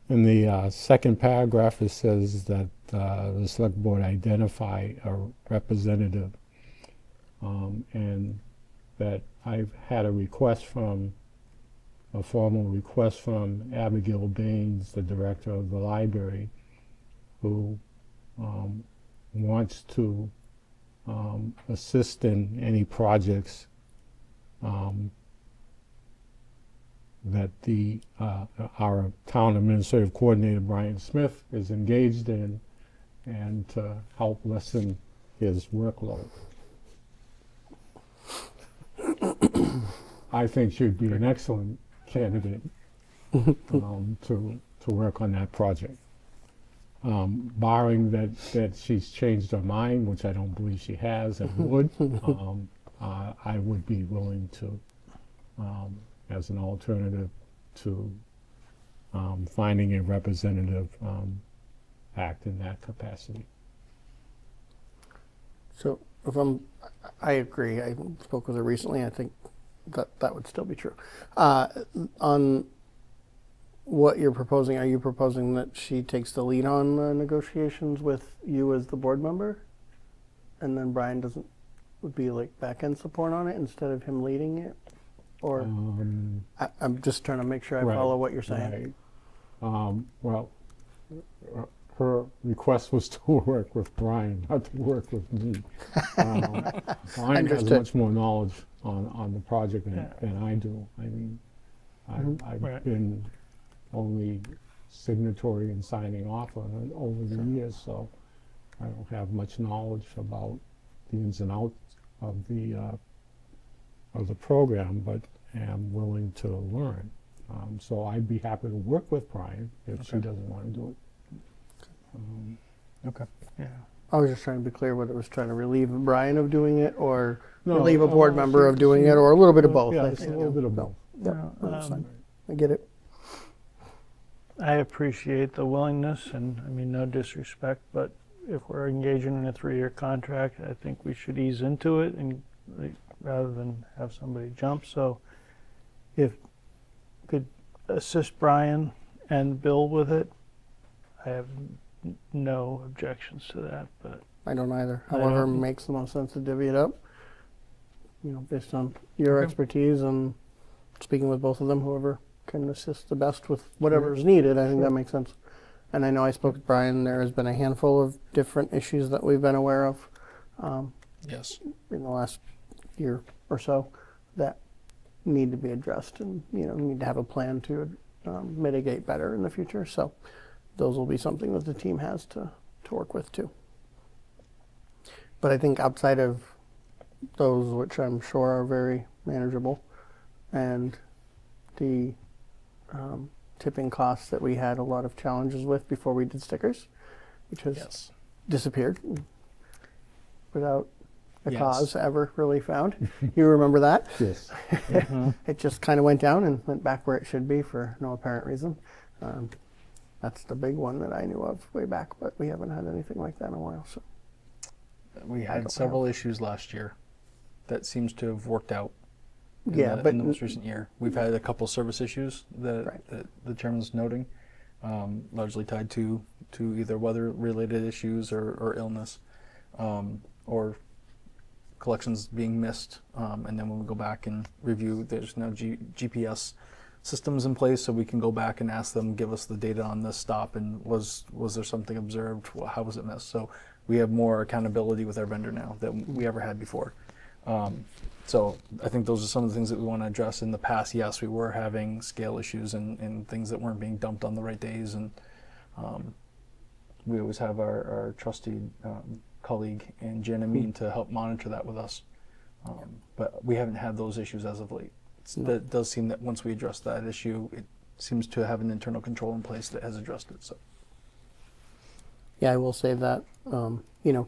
in the second paragraph, it says that the select board identify a representative, and that I've had a formal request from Abigail Baines, the director of the library, who wants to assist in any projects that our town administrative coordinator, Brian Smith, is engaged in, and to help lessen his workload. I think she'd be an excellent candidate to work on that project. Barring that she's changed her mind, which I don't believe she has and would, I would be willing to, as an alternative to finding a representative, act in that capacity. So I agree. I spoke with her recently. I think that would still be true. On what you're proposing, are you proposing that she takes the lead on the negotiations with you as the board member, and then Brian would be like back end support on it instead of him leading it? Or I'm just trying to make sure I Right, follow what you're saying. Right. Well, her request was to work with Brian, not to work with me. Brian has Understood. much more knowledge on the project than I do. I mean, I've Right. been only signatory and signing off on it over the years, so I don't have much knowledge about the ins and outs of the program, but am willing to learn. So I'd be happy to work with Brian if she doesn't want to do it. Okay. Yeah. I was just trying to be clear whether it was trying to relieve Brian of doing it or No, relieve a board no, member of doing she- it, or a little bit of both. Yeah, I it's a think. little bit of both. Yep, Yeah, that's fine. I get it. I appreciate the willingness, and I mean, no disrespect, but if we're engaging in a 3-year contract, I think we should ease into it and rather than have somebody jump. So if could assist Brian and Bill with it, I have no objections to that, but I don't either. I However, don't- makes the most sense to divvy it up. Based on your Okay. expertise and speaking with both of them, whoever can assist the best with whatever is needed, I think that makes sense. And I know I spoke with Brian. There has been a handful of different issues that we've been aware of Yes. in the last year or so that need to be addressed, and need to have a plan to mitigate better in the future. So those will be something that the team has to work with too. But I think outside of those, which I'm sure are very manageable, and the tipping costs that we had a lot of challenges with before we did stickers, which has Yes. disappeared without a Yes. cause ever really found. You remember that? Yes. It just kind of went down and went back where it should be for no apparent reason. That's the big one that I knew of way back, but we haven't had anything like that in a while. So We don't had several issues last year that seems to have worked out in yeah, the, but in the most recent year. We've had a couple service issues that, Right. that the chairman's noting, largely tied to either weather-related issues or illness, or collections being missed, and then when we go back and review, there's no GPS systems in place, so we can go back and ask them, give us the data on this stop, and was there something observed? How was it missed? So we have more accountability with our vendor now than we ever had before. So I think those are some of the things that we want to address. In the past, yes, we were having scale issues and things that weren't being dumped on the right days, and we always have our trusty colleague in Jen Amin to help monitor that with us. But we haven't had those issues as of late. It does seem that once we address that issue, it seems to have an internal control in place that has addressed it. So Yeah, I will say that,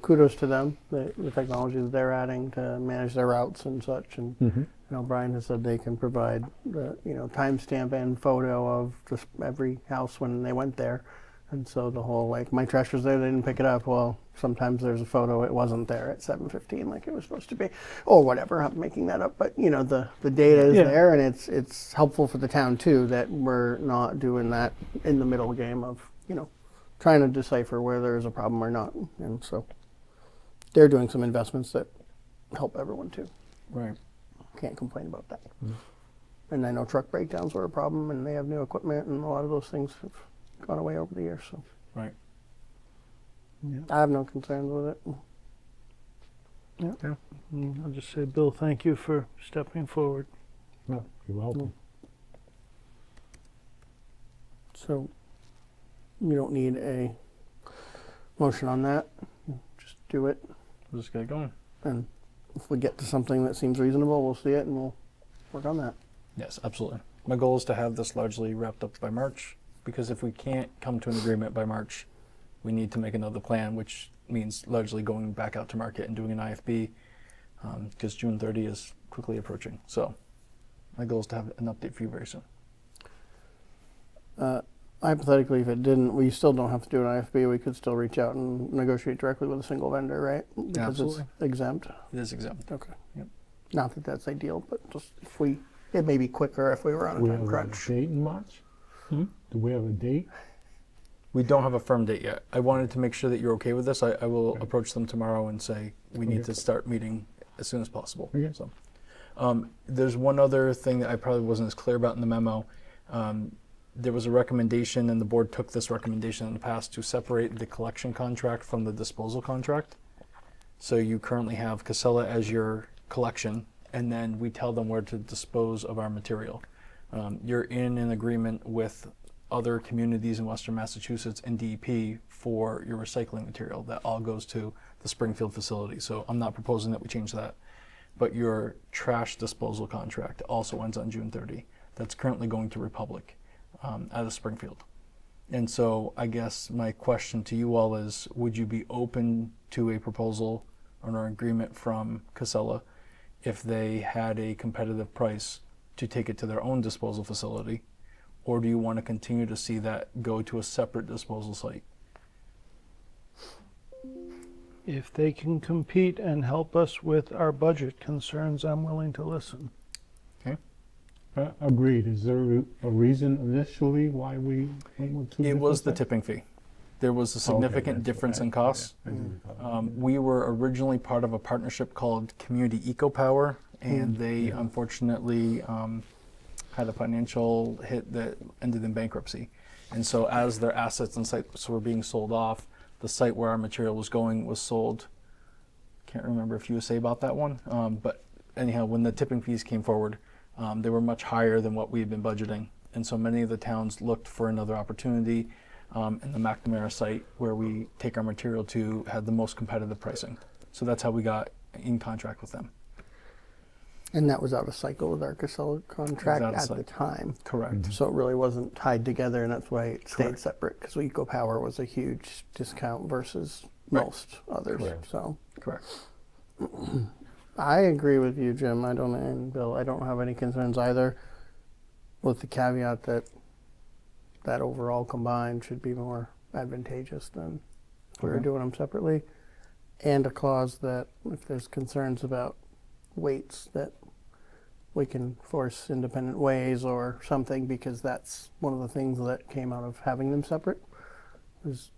kudos to them, the technology that they're adding to manage their routes and such. And, Brian has said they can provide the, timestamp and photo of just every house when they went there. And so the whole, like, my trash was there, they didn't pick it up. Well, sometimes there's a photo, it wasn't there at 7:15 like it was supposed to be, or whatever, I'm making that up. But, the data is there, and it's helpful for the town, too, that we're not doing that in the middle game of, trying to decipher where there's a problem or not. And so they're doing some investments that help everyone, too. right. Can't complain about that. And I know truck breakdowns were a problem, and they have new equipment, and a lot of those things have gone away over the years. So Right. I have no concerns with it. I'll just say, Bill, thank you for stepping forward. No, you're welcome. So you don't need a motion on that. Just do it. We'll just get it going. And if we get to something that seems reasonable, we'll see it and we'll work on that. Yes, absolutely. My goal is to have this largely wrapped up by March, because if we can't come to an agreement by March, we need to make another plan, which means largely going back out to market and doing an IFB, because June 30 is quickly approaching. So my goal is to have an update for you very soon. Hypothetically, if it didn't, we still don't have to do an IFB. We could still reach out and negotiate directly with a single vendor, right? Because Absolutely. it's exempt. It is exempt. Okay. Yep. Not that that's ideal, but just it may be quicker if we were on a We time have crunch. a date in March? Do we have a date? We don't have a firm date yet. I wanted to make sure that you're okay with this. I will Okay. approach them tomorrow and say we need Okay. to start meeting as soon as possible. Okay. So, there's one other thing that I probably wasn't as clear about in the memo. There was a recommendation, and the board took this recommendation in the past, to separate the collection contract from the disposal contract. So you currently have Casella as your collection, and then we tell them where to dispose of our material. You're in an agreement with other communities in Western Massachusetts and DEP for your recycling material. That all goes to the Springfield facility. So I'm not proposing that we change that. But your trash disposal contract also ends on June 30. That's currently going to Republic out of Springfield. And so I guess my question to you all is, would you be open to a proposal or an agreement from Casella if they had a competitive price to take it to their own disposal facility? Or do you want to continue to see that go to a separate disposal site? If they can compete and help us with our budget concerns, I'm willing to listen. Agreed. Is there a reason initially why we went with two It different was the sites? tipping fee. There was a significant difference in costs. I didn't recall. We were originally part of a partnership called Community Eco Power, and they unfortunately had a financial hit that ended in bankruptcy. And so as their assets and sites were being sold off, the site where our material was going was sold. Can't remember if you would say about that one. But anyhow, when the tipping fees came forward, they were much higher than what we had been budgeting. And so many of the towns looked for another opportunity. And the McNamara site, where we take our material to, had the most competitive pricing. So that's how we got in contract with them. And that was out of cycle with our Casella contract out of at the cycle. time. Correct. So it really wasn't tied together, and that's why it stayed Correct. separate, because Eco Power was a huge discount versus Right. most others. Correct. So Correct. I agree with you, Jim. And Bill, I don't have any concerns either, with the caveat that overall combined should be more advantageous than if we were Okay. doing them separately, and a clause that if there's concerns about weights, that we can force independent ways or something, because that's one of the things that came out of having them separate. Was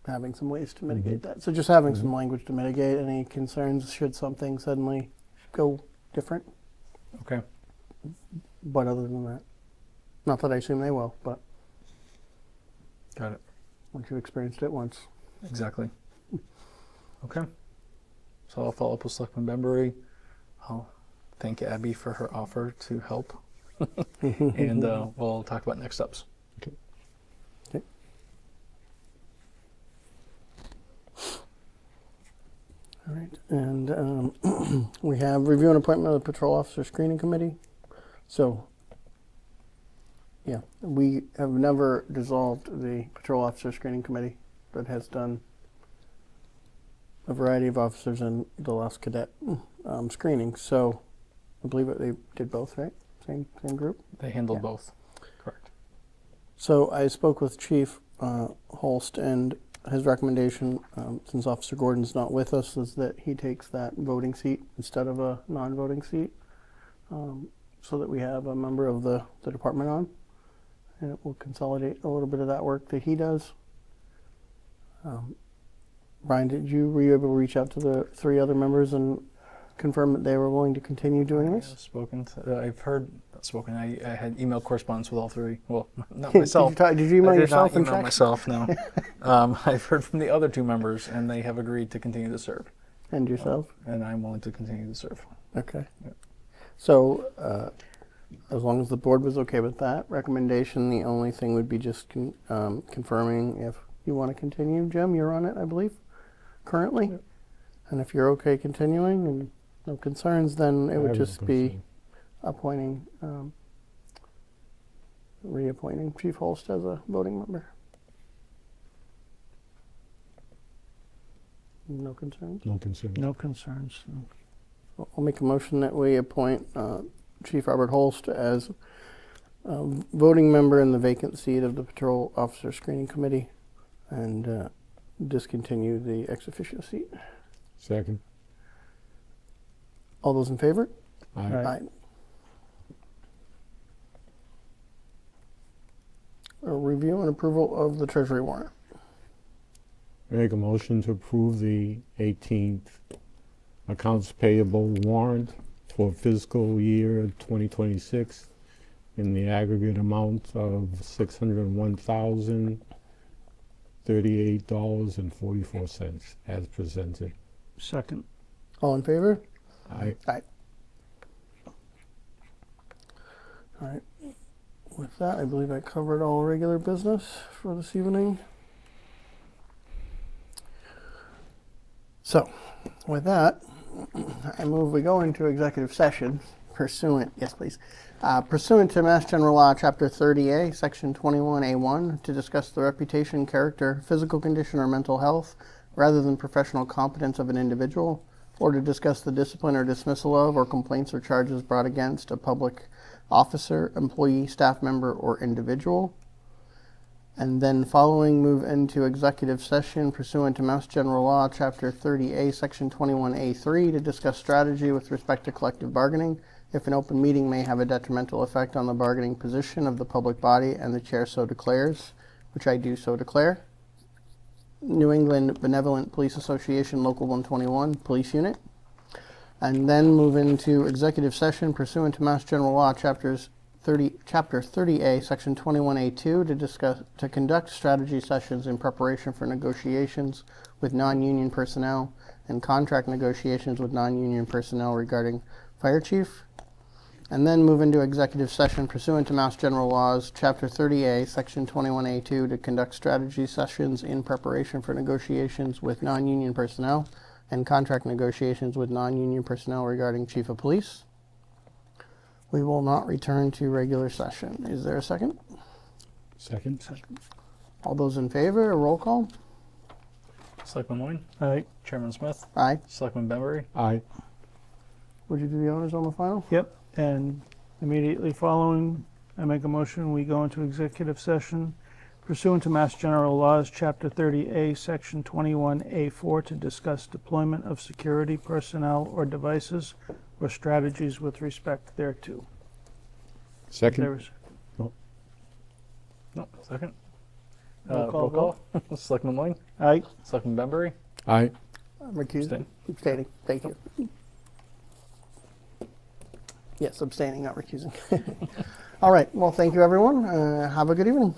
having some ways to mitigate that. So just having some language to mitigate any concerns should something suddenly go different. Okay. But other than that, not that I assume they will, but Got it. once you've experienced it once. Exactly. Okay. So I'll follow up with Selectman Bembury. I'll thank Abby for her offer to help. And we'll talk about next steps. All right, and we have review and appointment of the patrol officer screening committee. So, yeah, we have never dissolved the patrol officer screening committee that has done a variety of officers in the last cadet screening. So, I believe they did both, right? Same group. They handled Yeah. both. Correct. So I spoke with Chief Holst, and his recommendation, since Officer Gordon's not with us, is that he takes that voting seat instead of a non-voting seat, so that we have a member of the department on, and it will consolidate a little bit of that work that he does. Brian, were you able to reach out to the 3 other members and confirm that they were willing to continue doing I've this? I had email correspondence with all 3. Well, not Did myself. Did you email I did yourself not and email check? myself, no. I've heard from the other 2 members, and they have agreed to continue to serve. And yourself? And I'm willing to continue to serve. Okay. Yeah. So, as long as the board was okay with that recommendation, the only thing would be just confirming if you want to continue. Jim, you're on it, I believe, currently. Yep. And if you're okay continuing and no concerns, then it I would have no just be concern. appointing, reappointing Chief Holst as a voting member. No concerns? No concern. No concerns. I'll make a motion that we appoint Chief Robert Holst as voting member in the vacant seat of the Patrol Officer Screening Committee and discontinue the ex officio seat. Second. All those in favor? Aye. Aye. A review and approval of the Treasury warrant. Make a motion to approve the 18th accounts payable warrant for fiscal year 2026 in the aggregate amount of $601,038.44 as presented. Second. All in favor? Aye. All right. With that, I believe I covered all regular business for this evening. So, with that, I move we go into executive session pursuant to Mass General Law, Chapter 30A, Section 21A1, to discuss the reputation, character, physical condition, or mental health, rather than professional competence of an individual, or to discuss the discipline or dismissal of, or complaints or charges brought against a public officer, employee, staff member, or individual. And then following, move into executive session pursuant to Mass General Law, Chapter 30A, Section 21A3, to discuss strategy with respect to collective bargaining, if an open meeting may have a detrimental effect on the bargaining position of the public body and the chair so declares, which I do so declare. New England Benevolent Police Association, Local 121, Police Unit. And then move into executive session pursuant to Mass General Law, Chapter 30A, Section 21A2, to conduct strategy sessions in preparation for negotiations with non-union personnel and contract negotiations with non-union personnel regarding fire chief. And then move into executive session pursuant to Mass General Laws, Chapter 30A, Section 21A2, to conduct strategy sessions in preparation for negotiations with non-union personnel and contract negotiations with non-union personnel regarding chief of police. We will not return to regular session. Is there a second? Second. All those in favor, a roll call? Selectman Moyne, Aye. Chairman Smith, Aye. Selectman Bembury. Aye. Would you do the honors on the final? Yep. And immediately following, I make a motion, we go into executive session pursuant to Mass General Laws, Chapter 30A, Section 21A4, to discuss deployment of security personnel or devices or strategies with respect thereto. Second. There's No, second. Roll call Selectman Wayne, Aye. Selectman Benbury, Aye. Recusing. Abstaining. Thank you. Yes, abstaining, not recusing. All right. Well, thank you, everyone. Have a good evening.